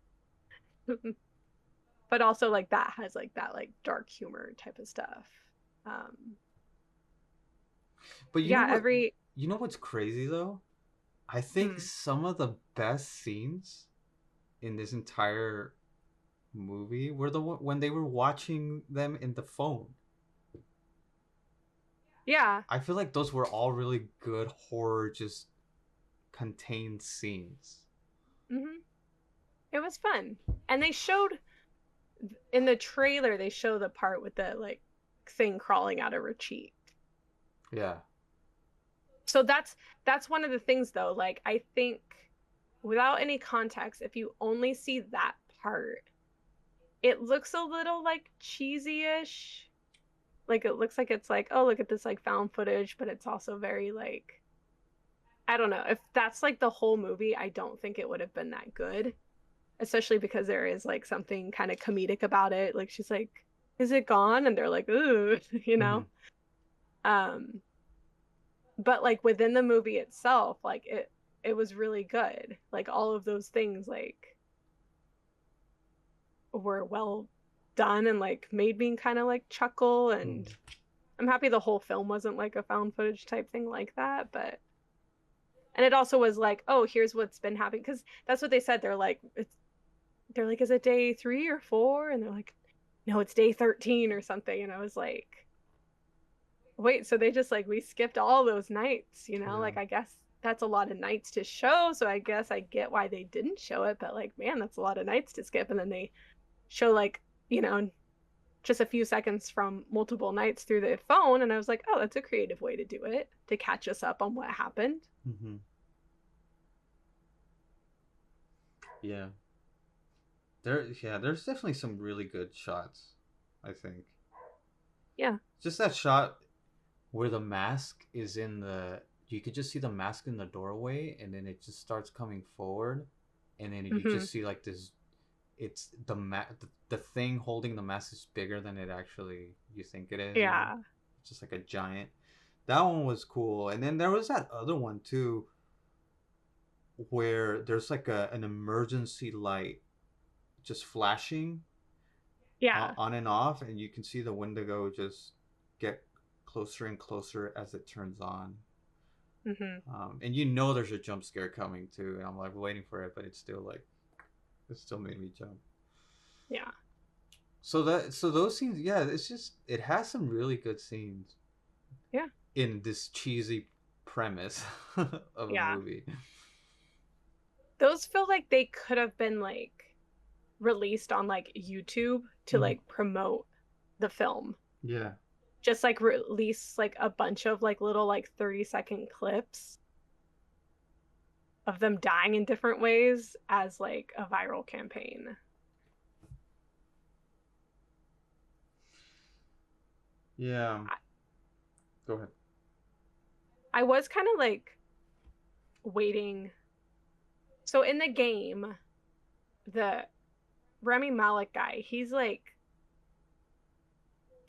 But also like that has like that like dark humor type of stuff. Um But you know yeah, what? every You know what's crazy though? I think mm, some of the best scenes in this entire movie were when they were watching them in the phone. yeah. I feel like those were all really good horror, just contained scenes. Hmm. It was fun. And they showed in the trailer they show the part with the like thing crawling out of her cheek. Yeah. So that's one of the things though, like I think without any context, if you only see that part, it looks a little like cheesy-ish. Like it looks like it's like, oh, look at this like found footage, but it's also very like I don't know. If that's like the whole movie, I don't think it would have been that good, especially because there is like something kind of comedic about it. Like she's like, "Is it gone?" And they're like, "Ooh," you Mm-hmm. know. Um, but like within the movie itself, like it was really good. Like all of those things like were well done and like made me kind of like chuckle, and Mm-hmm. I'm happy the whole film wasn't like a found footage type thing like that, but and it also was like, oh, here's what's been happening because that's what they said. They're like, is it day 3 or 4? And they're like, no, it's day 13 or something. And I was like, wait, so they just like we skipped all those nights, you know? Yeah. Like I guess that's a lot of nights to show, so I guess I get why they didn't show it, but like man, that's a lot of nights to skip. And then they show like, you know, just a few seconds from multiple nights through the phone, and I was like, oh, that's a creative way to do it to catch us up on what happened. Mm-hmm. Yeah. There's definitely some really good shots, I think. Yeah. Just that shot where the mask is in the you could just see the mask in the doorway and then it just starts coming forward and then you Mm-hmm. just see like this it's the thing holding the mask is bigger than it actually you think it is, you know? Yeah. It's just like a giant. That one was cool. And then there was that other one too where there's like an emergency light just flashing Yeah. on and off, and you can see the Wendigo just get closer and closer as it turns on. Mm-hmm. And you know there's a jump scare coming too, and I'm like waiting for it, but it's still like it still made me jump. Yeah. So those scenes, yeah, it's just it has some really good scenes Yeah. in this cheesy premise of a Yeah. movie. Those feel like they could have been like released on like YouTube to Mhm. like promote the film. Yeah, just like release like a bunch of like little like 30-second clips of them dying in different ways as like a viral campaign. Yeah. I, Go ahead. I was kind of like waiting. So in the game, the Remy Malek guy, he's like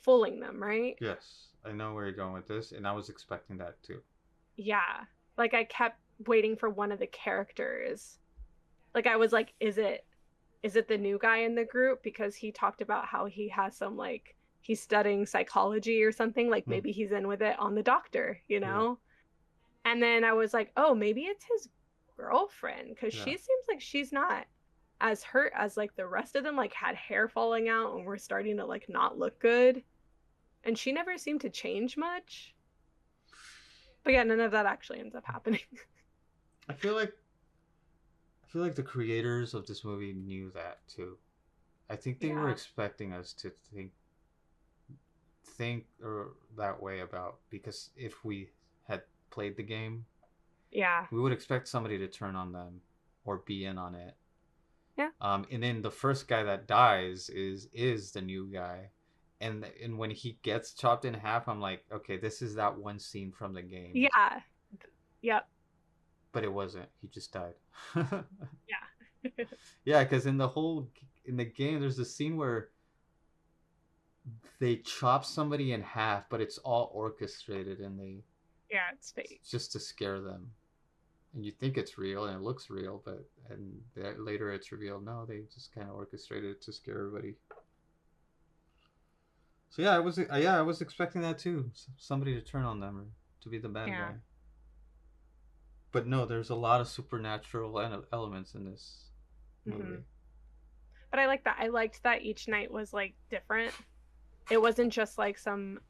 fooling them, right? Yes, I know where you're going with this, and I was expecting that too. Yeah. Like I kept waiting for one of the characters. Like I was like, is it the new guy in the group? Because he talked about how he has some like he's studying psychology or something. Like Hmm. maybe he's in with it on the doctor, you Yeah, know? And then I was like, oh, maybe it's his girlfriend because yeah. she seems like she's not as hurt as like the rest of them, like had hair falling out and were starting to like not look good. And she never seemed to change much. But yeah, none of that actually ends up happening. I feel like I feel like the creators of this movie knew that too. I think they were Yeah. expecting us to think or that way about, because if we had played the game, Yeah. we would expect somebody to turn on them or be in on it. Yeah. And then the first guy that dies is the new guy, and when he gets chopped in half, I'm like, okay, this is that one scene from the game, Yeah. Yep. but it wasn't. He just died. Yeah. Yeah, because in the game, there's a scene where they chop somebody in half, but it's all orchestrated, and they Yeah, it's fake. just to scare them. And you think it's real and it looks real, but and later it's revealed no, they just kind of orchestrated it to scare everybody. So I was expecting that too, somebody to turn on them or to be the bad Yeah. guy. But no, there's a lot of supernatural elements in this Hmm. movie. But I like that. I liked that each night was like different. It wasn't just like some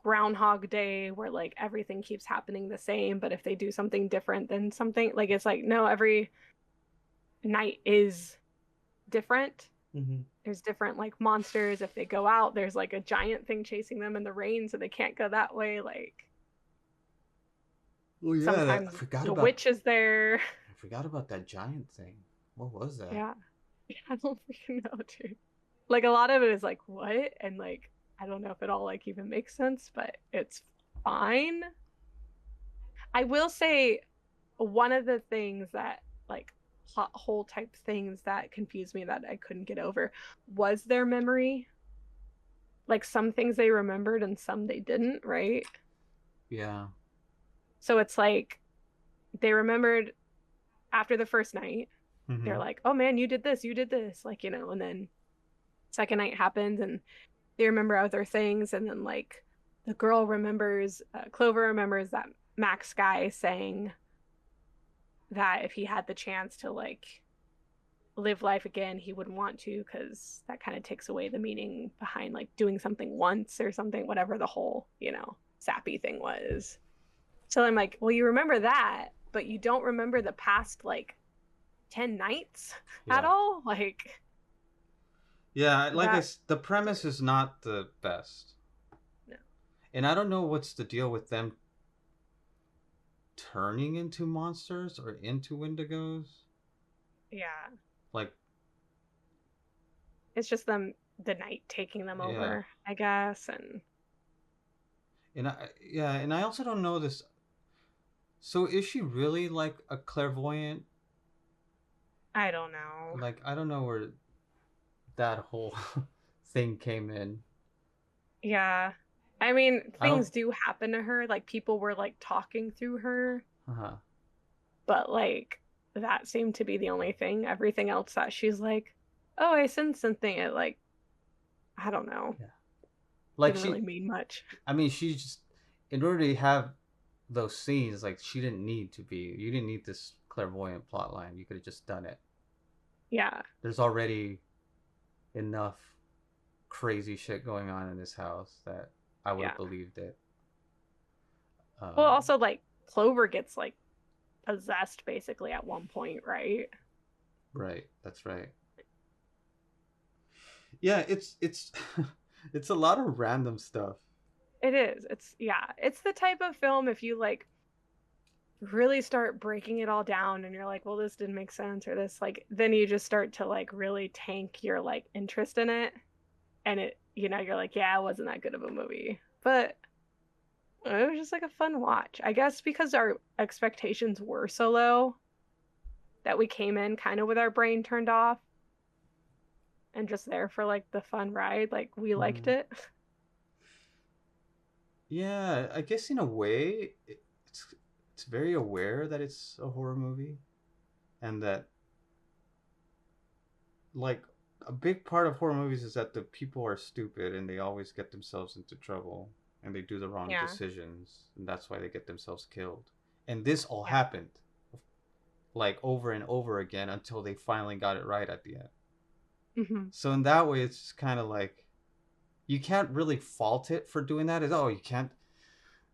Groundhog Day where like everything keeps happening the same, but if they do something different then something like it's like no, every night is different. Mm-hmm. There's different like monsters. If they go out, there's like a giant thing chasing them in the rain, so they can't go that way. Like Oh yeah, sometimes I forgot the about witch is there. that giant thing. What was that? Yeah. I don't freaking know, dude. Like a lot of it is like what? And like I don't know if it all like even makes sense, but it's fine. I will say one of the things that like plot hole type things that confused me that I couldn't get over was their memory. Like some things they remembered and some they didn't, right? Yeah. So it's like they remembered after the first night, they're Mm-hmm. like, oh man, you did this, like, and then second night happens and they remember other things. And then, like, the girl remembers, Clover remembers that Max guy saying that if he had the chance to, like, live life again, he wouldn't want to because that kind of takes away the meaning behind, like, doing something once or something, whatever the whole, sappy thing was. So I'm like, well, you remember that, but you don't remember the past, like, 10 nights at Yeah. all? Like, Yeah, that, the premise is not the best. no. And I don't know what's the deal with them turning into monsters or into Wendigos. Yeah. Like, It's just them, the night taking them yeah. over, I guess. And And I also don't know this. So is she really like a clairvoyant? I don't know. Like, I don't know where that whole thing came in. Yeah. I mean, I don't. things do happen to her. Like people were like talking through her, Uh-huh. but like that seemed to be the only thing. Everything else that she's like, oh, I sense something. It like, I don't know. Yeah. Like Didn't really mean much. I mean, she just, in order to have those scenes, like, she didn't need to be, you didn't need this clairvoyant plot line. You could have just done it. Yeah. There's already enough crazy shit going on in this house that I would have Yeah. believed it. Well, Um, also like Clover gets like possessed basically at one point, right? right, that's right. Yeah, it's it's a lot of random stuff. It is. It's the type of film if you like really start breaking it all down and you're like, well, this didn't make sense or this like then you just start to like really tank your like interest in it and it you're like, yeah, it wasn't that good of a movie. But it was just like a fun watch. I guess because our expectations were so low that we came in kind of with our brain turned off and just there for like the fun ride. Like we liked Mm. it. Yeah, I guess in a way, it's it's very aware that it's a horror movie, and that like a big part of horror movies is that the people are stupid and they always get themselves into trouble and they do the wrong Yeah. decisions and that's why they get themselves killed. And this all Yeah. happened like over and over again until they finally got it right at the end. Hmm. So in that way, it's just kind of like you can't really fault it for doing that. It's, oh, you can't.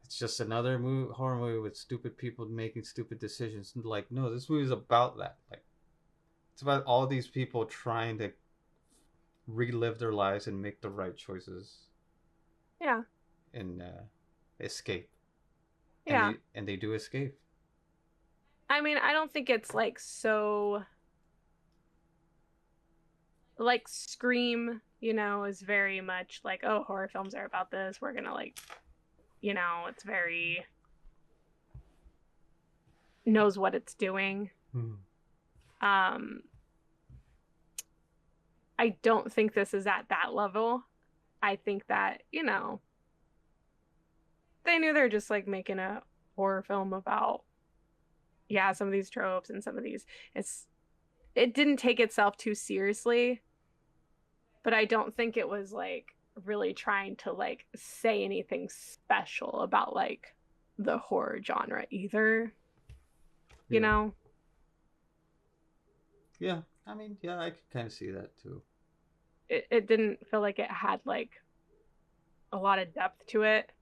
It's just another horror movie with stupid people making stupid decisions. Like, no, this movie is about that. Like, it's about all these people trying to relive their lives and make the right choices Yeah. and escape. Yeah. And they do escape. I mean, I don't think it's like so like Scream, is very much like, oh, horror films are about this. We're gonna like, it's very knows what it's doing. Hmm. Um, I don't think this is at that level. I think that, they knew they're just like making a horror film about, yeah, some of these tropes and some of these. It didn't take itself too seriously, but I don't think it was like really trying to like say anything special about like the horror genre either, you Yeah. know? Yeah. I mean, yeah, I could kind of see that too. It didn't feel like it had like a lot of depth to it,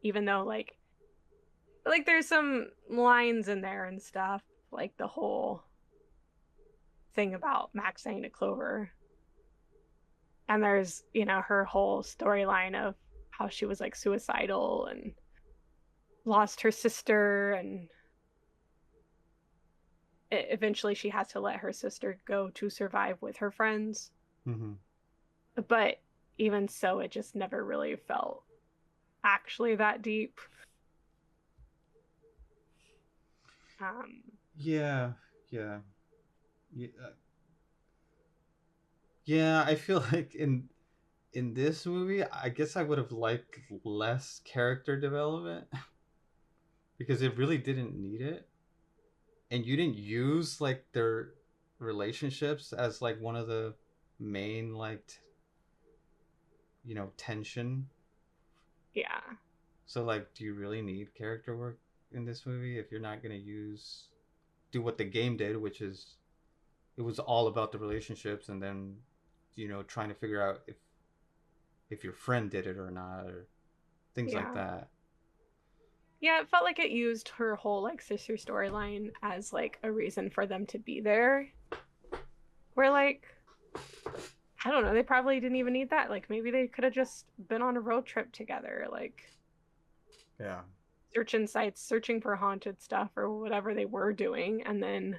even though like there's some lines in there and stuff, like the whole thing about Max saying to Clover. And there's, her whole storyline of how she was like suicidal and lost her sister and eventually she has to let her sister go to survive with her friends. Mm-hmm. But even so, it just never really felt actually that deep. Um, Yeah. Yeah. Yeah. Yeah. I feel like in this movie, I guess I would have liked less character development because it really didn't need it, and you didn't use like their relationships as like one of the main like tension. yeah, So like, do you really need character work in this movie if you're not gonna do what the game did, which is it was all about the relationships and then trying to figure out if your friend did it or not or things like yeah. that. Yeah, it felt like it used her whole like sister storyline as like a reason for them to be there. Where like I don't know, they probably didn't even need that. Like maybe they could have just been on a road trip together, like Yeah. searching sites, searching for haunted stuff or whatever they were doing, and then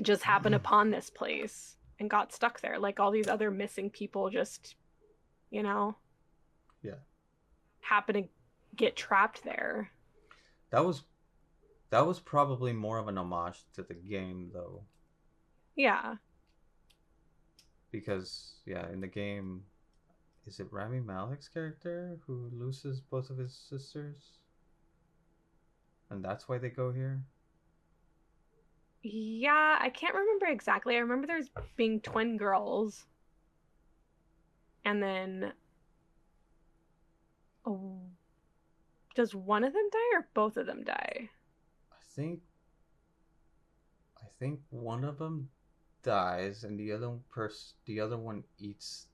just happened upon this place and got stuck there. Like all these other missing people just, you know, Yeah. happen to get trapped there. That was that was probably more of an homage to the game though, Yeah. because yeah, in the game, is it Rami Malek's character who loses both of his sisters, and that's why they go here. Yeah, I can't remember exactly. I remember there's being twin girls, and then oh, does one of them die or both of them die? I think I think one of them dies, and the other one eats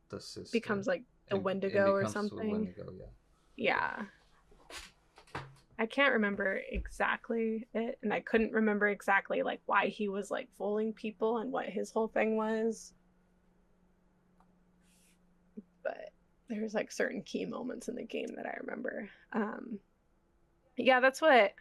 the sister, Becomes like a and Wendigo or becomes a something. Wendigo. Yeah. Yeah. I can't remember exactly it, and I couldn't remember exactly like why he was like fooling people and what his whole thing was. But there's like certain key moments in the game that I remember. Yeah, that's what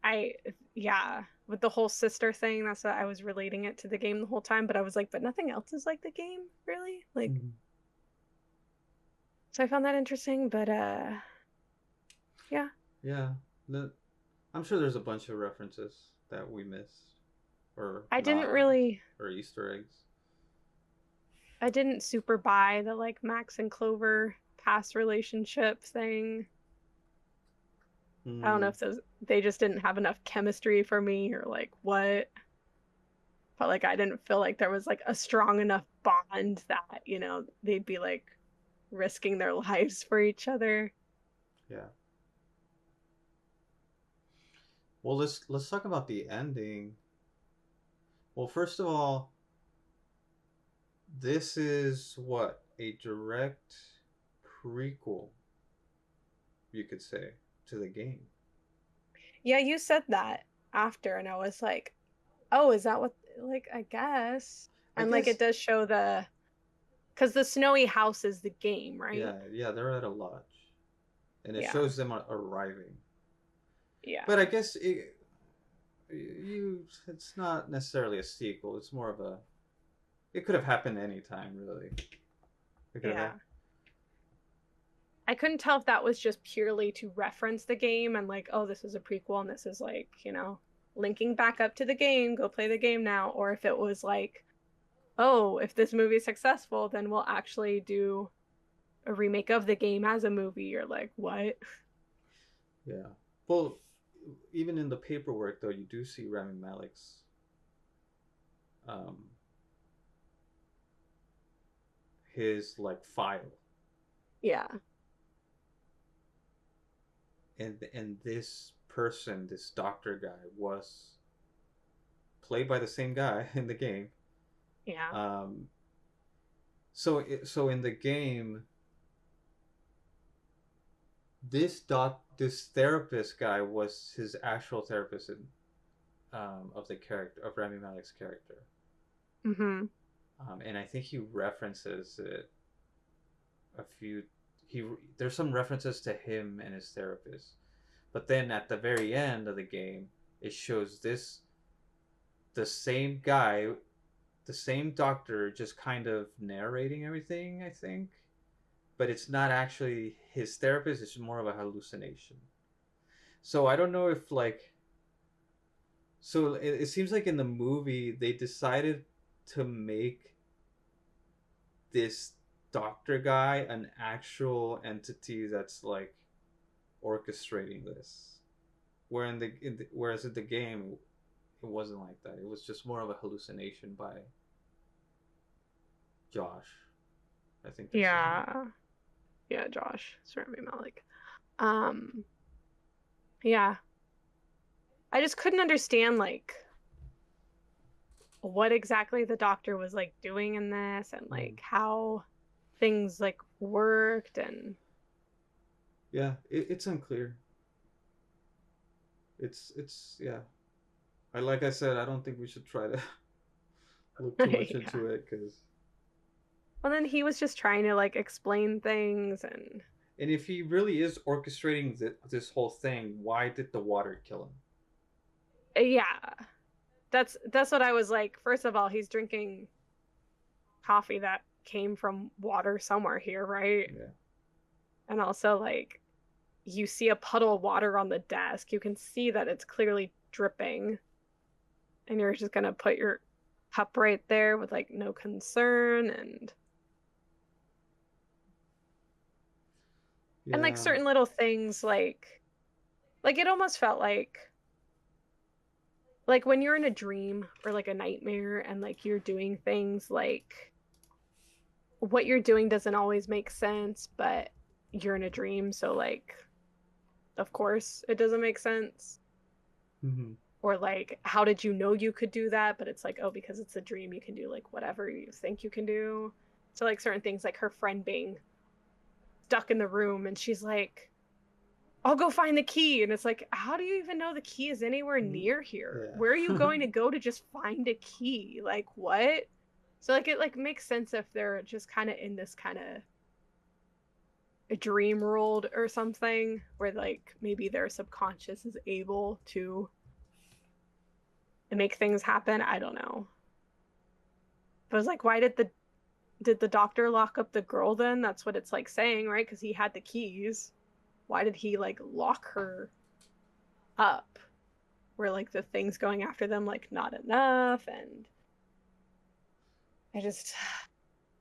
I yeah, with the whole sister thing, that's what I was relating it to the game the whole time, but I was like, but nothing else is like the game, really? Like, Mhm. so I found that interesting, but yeah. Yeah, the, I'm sure there's a bunch of references that we missed or I didn't not, really or Easter eggs. I didn't super buy the like Max and Clover past relationship thing. I don't know Hmm. if they just didn't have enough chemistry for me or like what. But like I didn't feel like there was like a strong enough bond that, they'd be like risking their lives for each other. Yeah. Well, let's talk about the ending. Well, first of all, this is what a direct prequel, you could say, to the game. Yeah, you said that after and I was like, "Oh, is that what like I guess." I And like it guess. does show the cuz the snowy house is the game, right? Yeah, yeah, they're at a lodge, and it Yeah. shows them arriving. Yeah. But I guess it's not necessarily a sequel. It's more of a. It could have happened anytime, really. It could have Yeah. happened. I couldn't tell if that was just purely to reference the game and like, oh, this is a prequel and this is like, linking back up to the game, go play the game now, or if it was like, oh, if this movie is successful, then we'll actually do a remake of the game as a movie. You're like, what? Yeah. Well, even in the paperwork, though, you do see Rami Malek's um, his like file, Yeah. and this person, this doctor guy, was played by the same guy in the game. Yeah. Um, so in the game, this therapist guy was his actual therapist of the character of Rami Malek's character, Mm-hmm. and I think he references it a few. He there's some references to him and his therapist, but then at the very end of the game, it shows the same guy, the same doctor, just kind of narrating everything. I think, but it's not actually his therapist. It's more of a hallucination. So I don't know if like so it seems like in the movie they decided to make this doctor guy an actual entity that's like orchestrating this. Whereas in the game it wasn't like that. It was just more of a hallucination by Josh. I think that's his name. Yeah. Yeah, Josh. Rami Malek. Um, yeah. I just couldn't understand like what exactly the doctor was like doing in this and Mm. like how things like worked and Yeah, it's unclear. It's yeah. I like I said, I don't think we should try to look too much yeah. into it because Well, then he was just trying to like explain things and and if he really is orchestrating this whole thing, why did the water kill him? yeah. That's what I was like. First of all, he's drinking coffee that came from water somewhere here, right? Yeah. And also like you see a puddle of water on the desk. You can see that it's clearly dripping and you're just going to put your cup right there with like no concern and like Yeah. certain little things like it almost felt like when you're in a dream or like a nightmare and like you're doing things like what you're doing doesn't always make sense, but you're in a dream, so like of course it doesn't make sense. Mm-hmm. Or like how did you know you could do that, but it's like, oh, because it's a dream you can do like whatever you think you can do. So like certain things like her friend being stuck in the room and she's like, I'll go find the key. And it's like, how do you even know the key is anywhere near here? Yeah. Where are you going to go to just find a key? Like, what? So like it like makes sense if they're just kind of in this kind of a dream world or something where like maybe their subconscious is able to make things happen. I don't know. But I was like, why did the doctor lock up the girl then? That's what it's like saying, right? Because he had the keys. Why did he like lock her up? Were like the things going after them like not enough? And I just,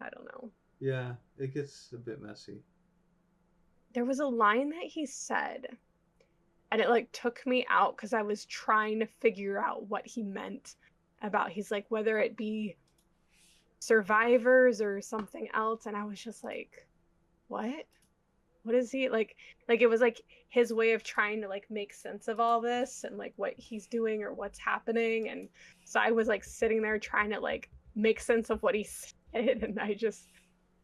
I don't know. Yeah, it gets a bit messy. There was a line that he said, and it like took me out because I was trying to figure out what he meant about he's like whether it be survivors or something else, and I was just like, what? What is he like it was like his way of trying to like make sense of all this and like what he's doing or what's happening. And so I was like sitting there trying to like make sense of what he said, and I just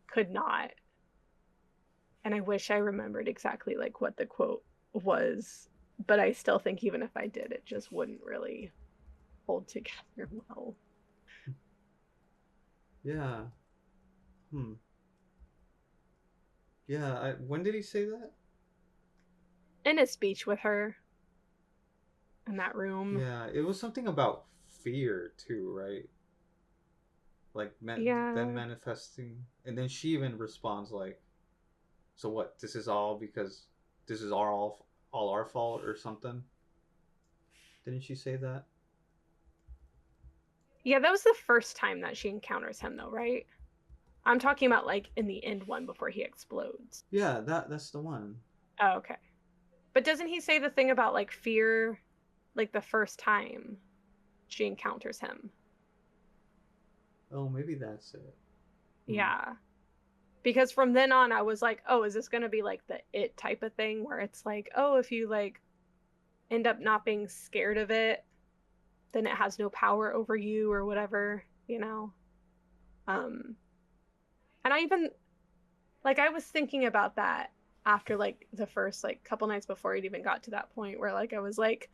could not. And I wish I remembered exactly like what the quote was, but I still think even if I did, it just wouldn't really hold together well. Yeah. Hmm. Yeah. When did he say that? In his speech with her in that room. Yeah, it was something about fear too, right? Like them Yeah. manifesting, and then she even responds like, "So what? This is all because this is all our fault or something." Didn't she say that? Yeah, that was the first time that she encounters him though, right? I'm talking about like in the end one before he explodes. Yeah, that's the one. Oh, okay. But doesn't he say the thing about like fear like the first time she encounters him? Oh, maybe that's it. Hmm. Yeah. Because from then on I was like, "Oh, is this going to be like the it type of thing where it's like, oh, if you like end up not being scared of it, then it has no power over you or whatever, you know?" Um and I even like I was thinking about that after like the first like couple nights before it even got to that point where like I was like,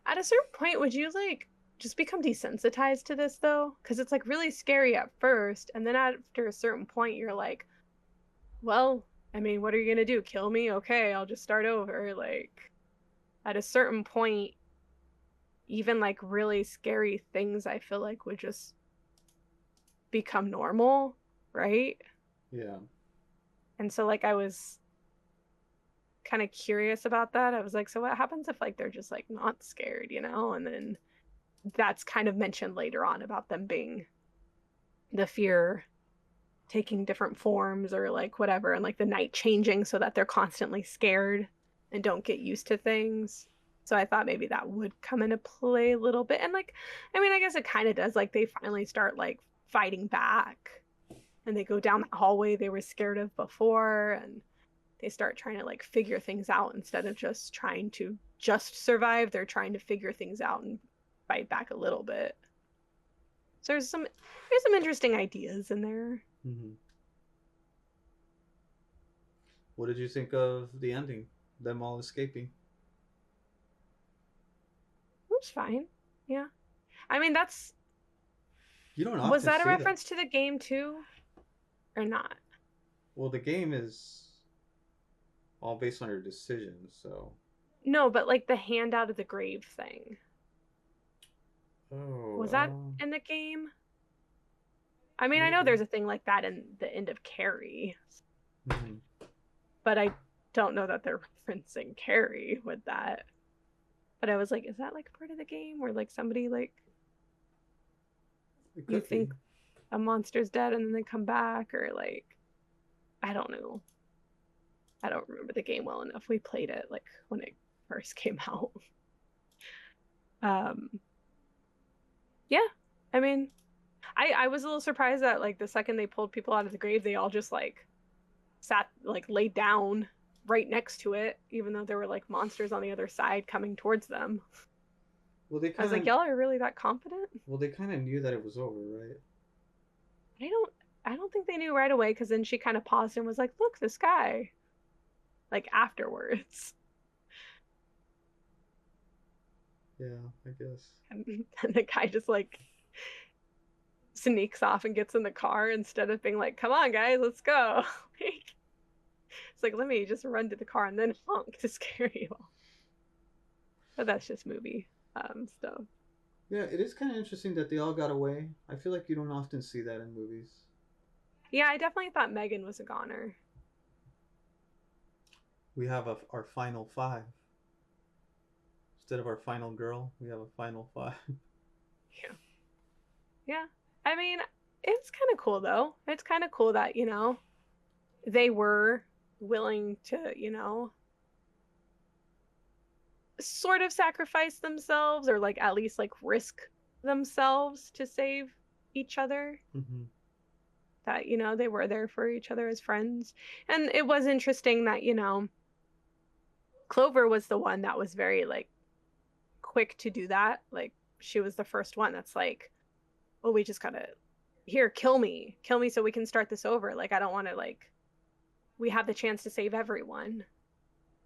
at a certain point, would you like just become desensitized to this though? Because it's like really scary at first, and then after a certain point, you're like, well, I mean, what are you gonna do? Kill me? Okay, I'll just start over. Like at a certain point, even like really scary things, I feel like would just become normal, right? Yeah. And so like I was kind of curious about that. I was like, so what happens if like they're just like not scared, you know? And then that's kind of mentioned later on about them being the fear taking different forms or like whatever, and like the night changing so that they're constantly scared and don't get used to things. So I thought maybe that would come into play a little bit. And like, I mean, I guess it kind of does. Like they finally start like fighting back and they go down that hallway they were scared of before, and they start trying to like figure things out instead of just trying to just survive. They're trying to figure things out and fight back a little bit. So there's some interesting ideas in there. Hmm. What did you think of the ending? Them all escaping. It's fine. Yeah. I mean, that's You don't was often that a see that. reference to the game too, or not? Well, the game is all based on your decisions, so. No, but like the hand out of the grave thing. Oh, Was that in the game? I mean, I know maybe. there's a thing like that in the end of Carrie, Hmm. but I don't know that they're referencing Carrie with that. But I was like, is that like part of the game where like somebody like It you could be. think a monster's dead and then they come back, or like I don't know. I don't remember the game well enough. We played it like when it first came out. Um yeah. I mean, I was a little surprised that like the second they pulled people out of the grave, they all just like sat like laid down right next to it, even though there were like monsters on the other side coming towards them. Well, they I was kind like, of. y'all are really that confident? Well, they kind of knew that it was over, right? I don't I don't think they knew right away because then she kind of paused and was like, look, the sky. Like afterwards. Yeah, I guess. And the guy just like sneaks off and gets in the car instead of being like, come on, guys, let's go. It's like, let me just run to the car and then honk to scare you all. But that's just movie stuff. Yeah, it is kind of interesting that they all got away. I feel like you don't often see that in movies. Yeah, I definitely thought Megan was a goner. We have our final five. Instead of our final girl, we have a final five. Yeah. Yeah. I mean, it's kind of cool though. It's kind of cool that, they were willing to, sort of sacrifice themselves or like at least like risk themselves to save each other. Mm-hmm. That, they were there for each other as friends. And it was interesting that, Clover was the one that was very like quick to do that. Like she was the first one that's like, well, we just gotta here, kill me so we can start this over. Like I don't want to like we have the chance to save everyone,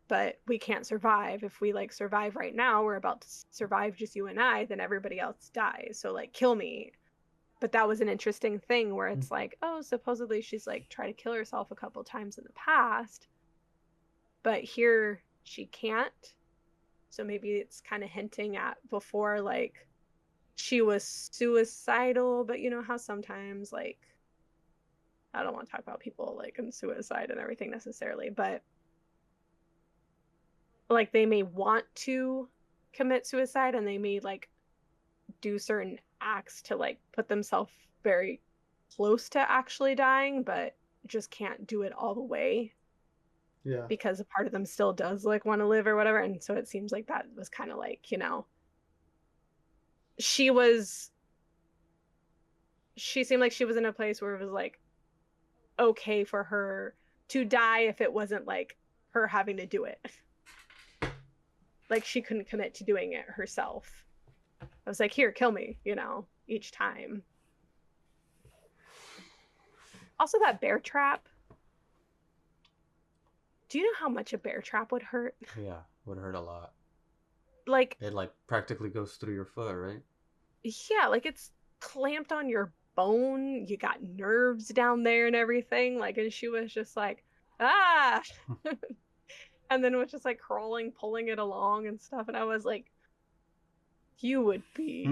but we can't survive. If we like survive right now, we're about to survive just you and I, then everybody else dies. So like kill me. But that was an interesting thing where it's like, oh, supposedly she's like tried to kill herself a couple times in the past, but here she can't. So maybe it's kind of hinting at before like she was suicidal, but you know how sometimes like I don't want to talk about people like in suicide and everything necessarily, but like they may want to commit suicide and they may like do certain acts to like put themselves very close to actually dying, but just can't do it all the way. Yeah. Because a part of them still does like want to live or whatever. And so it seems like that was kind of like, she was she seemed like she was in a place where it was like okay for her to die if it wasn't like her having to do it. Like she couldn't commit to doing it herself. I was like, here, kill me, each time. Also, that bear trap. Do you know how much a bear trap would hurt? Yeah, would hurt a lot. Like, it like practically goes through your foot, right? yeah, like it's clamped on your bone. You got nerves down there and everything. Like, and she was just like, ah. And then was just like crawling, pulling it along and stuff. And I was like, you would be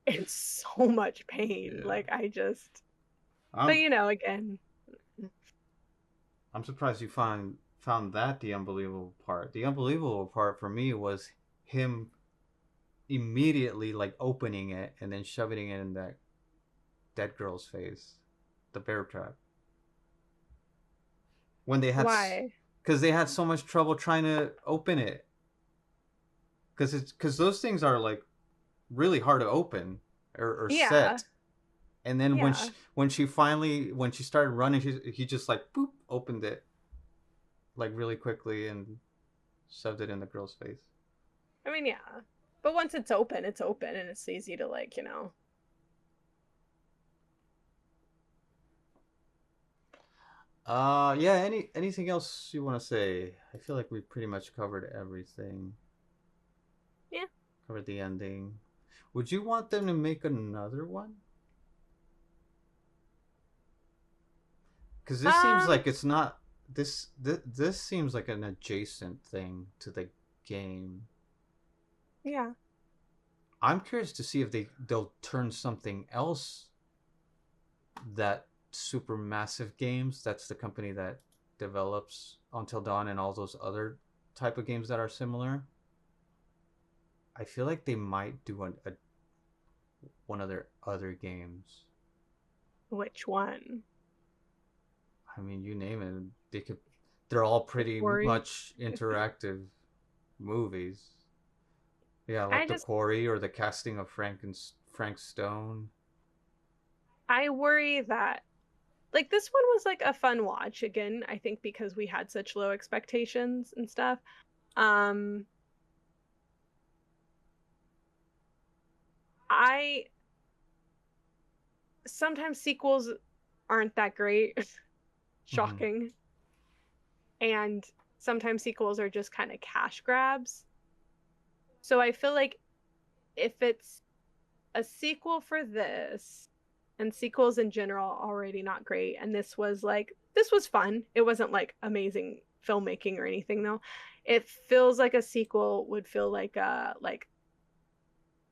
in so much pain. Yeah. Like, I just, I'm, but again. I'm surprised you found that the unbelievable part. The unbelievable part for me was him immediately like opening it and then shoving it in that dead girl's face, the bear trap. When they had, Why? because they had so much trouble trying to open it. Because those things are like really hard to open or Yeah. set. And then Yeah. when she started running, he just like boop opened it like really quickly and shoved it in the girl's face. I mean, yeah. But once it's open and it's easy to like, Yeah, anything else you want to say? I feel like we pretty much covered everything. Yeah. Covered the ending. Would you want them to make another one? Because this seems like it's not this seems like an adjacent thing to the game. Yeah. I'm curious to see if they'll turn something else that super massive games. That's the company that develops Until Dawn and all those other type of games that are similar. I feel like they might do one of their other games. Which one? I mean, you name it. They're all pretty Quarry? much interactive movies. Yeah, I like the just Quarry or the casting of Frank Stone. I worry that like this one was like a fun watch again, I think because we had such low expectations and stuff. Um I sometimes sequels aren't that great. Mm-hmm. Shocking. And sometimes sequels are just kind of cash grabs. So I feel like if it's a sequel for this and sequels in general already not great. And this was fun. It wasn't like amazing filmmaking or anything though. It feels like a sequel would feel like a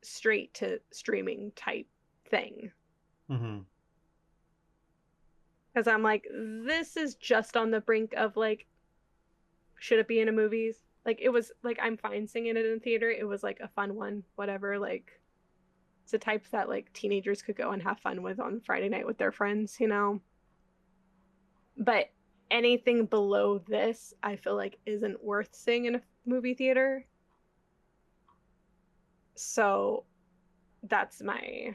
straight to streaming type thing. Mm-hmm. Because I'm like, this is just on the brink of like, should it be in a movies? Like it was like I'm fine seeing it in theater. It was like a fun one, whatever. Like it's a type that like teenagers could go and have fun with on Friday night with their friends, you know. But anything below this, I feel like isn't worth seeing in a movie theater. So that's my.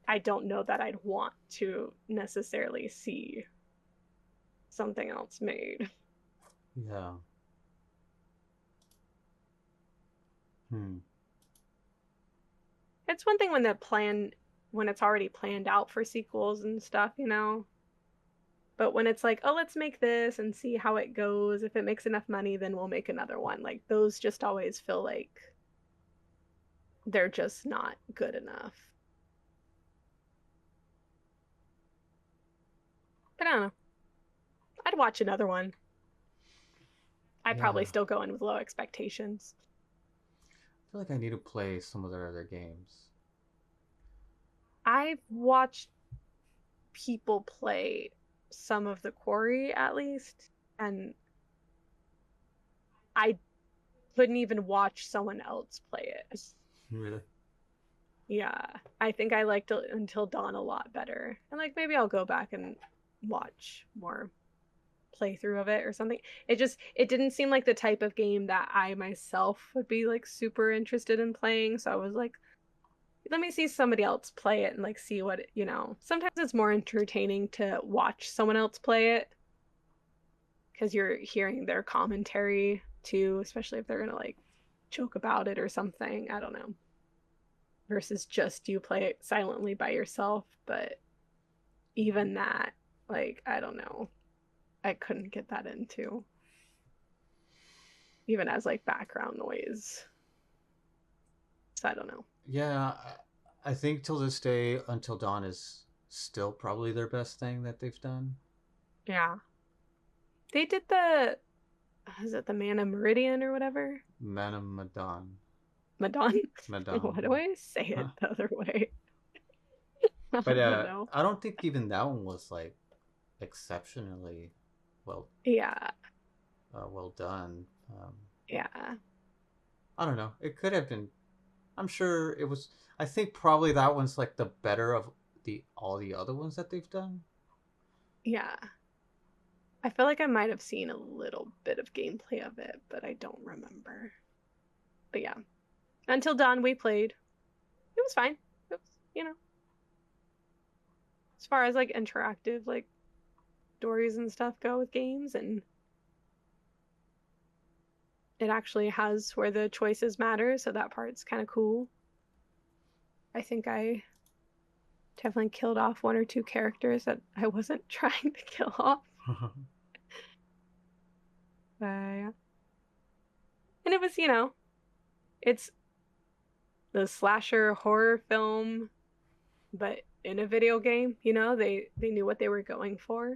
I don't know that I'd want to necessarily see something else made. Yeah. Hmm. It's one thing when it's already planned out for sequels and stuff, you know. But when it's like, oh, let's make this and see how it goes. If it makes enough money, then we'll make another one. Like those just always feel like they're just not good enough. But I don't know. I'd watch another one. I'd Yeah. probably still go in with low expectations. I feel like I need to play some of their other games. I've watched people play some of the Quarry at least, and I couldn't even watch someone else play it. Really? Yeah, I think I liked Until Dawn a lot better. And like maybe I'll go back and watch more playthrough of it or something. It didn't seem like the type of game that I myself would be like super interested in playing, so I was like let me see somebody else play it and like see what you know. Sometimes it's more entertaining to watch someone else play it because you're hearing their commentary too, especially if they're gonna like joke about it or something. I don't know. Versus just you play it silently by yourself. But even that, like, I don't know. I couldn't get that into even as like background noise. So I don't know. Yeah, I think till this day, Until Dawn is still probably their best thing that they've done. Yeah. They did the is it the Mana Meridian or whatever? Manam Madan. Madon? Why do Madame. I say it Huh. the other way? I But don't know. I don't think even that one was like exceptionally well Yeah. well done. Yeah. I don't know. It could have been. I'm sure it was. I think probably that one's like the better of the all the other ones that they've done. Yeah. I feel like I might have seen a little bit of gameplay of it, but I don't remember. But yeah. Until Dawn we played. It was fine. It was, you know, as far as like interactive like stories and stuff go with games and it actually has where the choices matter, so that part's kind of cool. I think I definitely killed off one or two characters that I wasn't trying to kill off. Yeah. And it was, you know, it's the slasher horror film, but in a video game, you know, they knew what they were going for.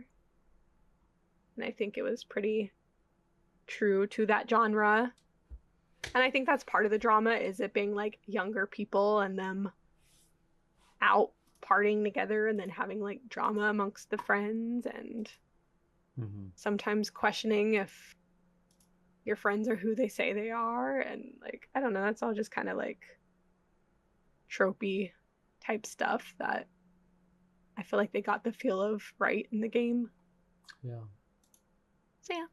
And I think it was pretty true to that genre. And I think that's part of the drama is it being like younger people and them out partying together and then having like drama amongst the friends and Mm-hmm. sometimes questioning if your friends are who they say they are and like I don't know, that's all just kind of like tropey type stuff that I feel like they got the feel of right in the game. Yeah. So yeah.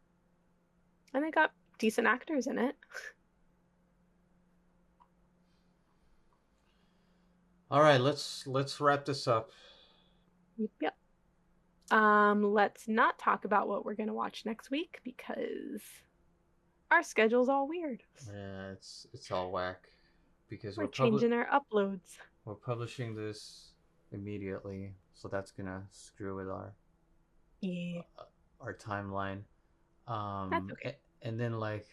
And they got decent actors in it. All right, let's wrap this up. Yep. Let's not talk about what we're gonna watch next week because our schedule's all weird. Yeah, it's all whack because We're changing our uploads. we're publishing this immediately, so that's gonna screw with Yeah, our timeline. that's okay. And then like,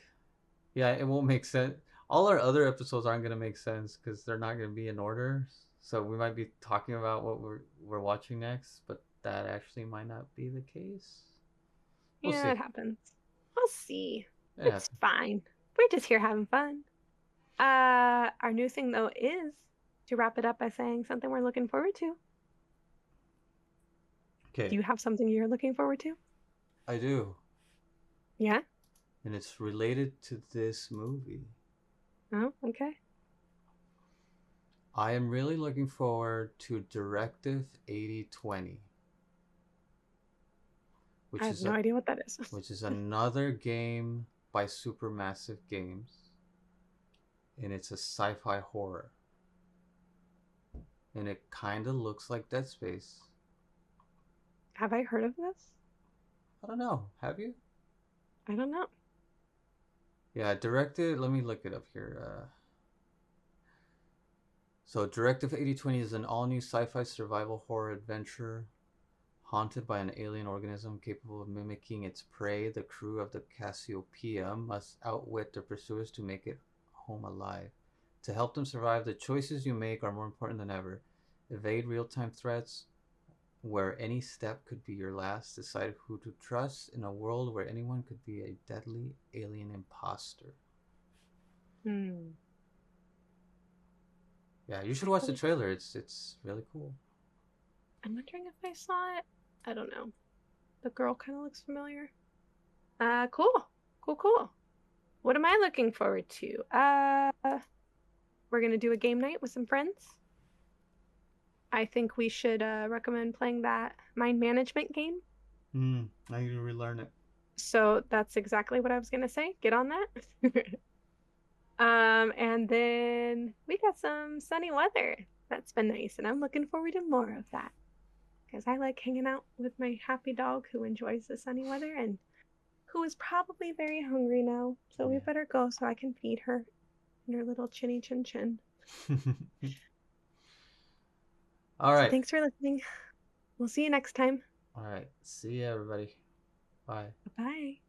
yeah, it won't make sense. all our other episodes aren't gonna make sense because they're not gonna be in order. So we might be talking about what we're watching next, but that actually might not be the case. We'll Yeah, see. it happens. We'll see. It It's happens. fine. We're just here having fun. Our new thing though is to wrap it up by saying something we're looking forward to. Do Okay, you have something you're looking forward to? I do, Yeah? and it's related to this movie. Oh, okay. I am really looking forward to Directive 8020, I which have is no idea what that is. another game by Supermassive Games, and it's a sci-fi horror, and it kind of looks like Dead Space. Have I heard of this? I don't know. Have you? I don't know. Yeah, directed. Let me look it up here. So, Directive 8020 is an all-new sci-fi survival horror adventure. Haunted by an alien organism capable of mimicking its prey, the crew of the Cassiopeia must outwit their pursuers to make it home alive. To help them survive, the choices you make are more important than ever. Evade real-time threats, where any step could be your last. Decide who to trust in a world where anyone could be a deadly alien imposter. Hmm. Yeah, you should I watch the believe. trailer. It's really cool. I'm wondering if I saw it. I don't know. The girl kind of looks familiar. Cool. Cool, cool. What am I looking forward to? We're gonna do a game night with some friends. I think we should recommend playing that mind management game. I need to relearn it. So that's exactly what I was gonna say. Get on that. And then we got some sunny weather. That's been nice, and I'm looking forward to more of that because I like hanging out with my happy dog who enjoys the sunny weather and who is probably very hungry now. So we Yeah. better go so I can feed her and her little chinny chin chin. All So right. thanks for listening. We'll see you next time. All right. See ya, everybody. Bye. Bye bye.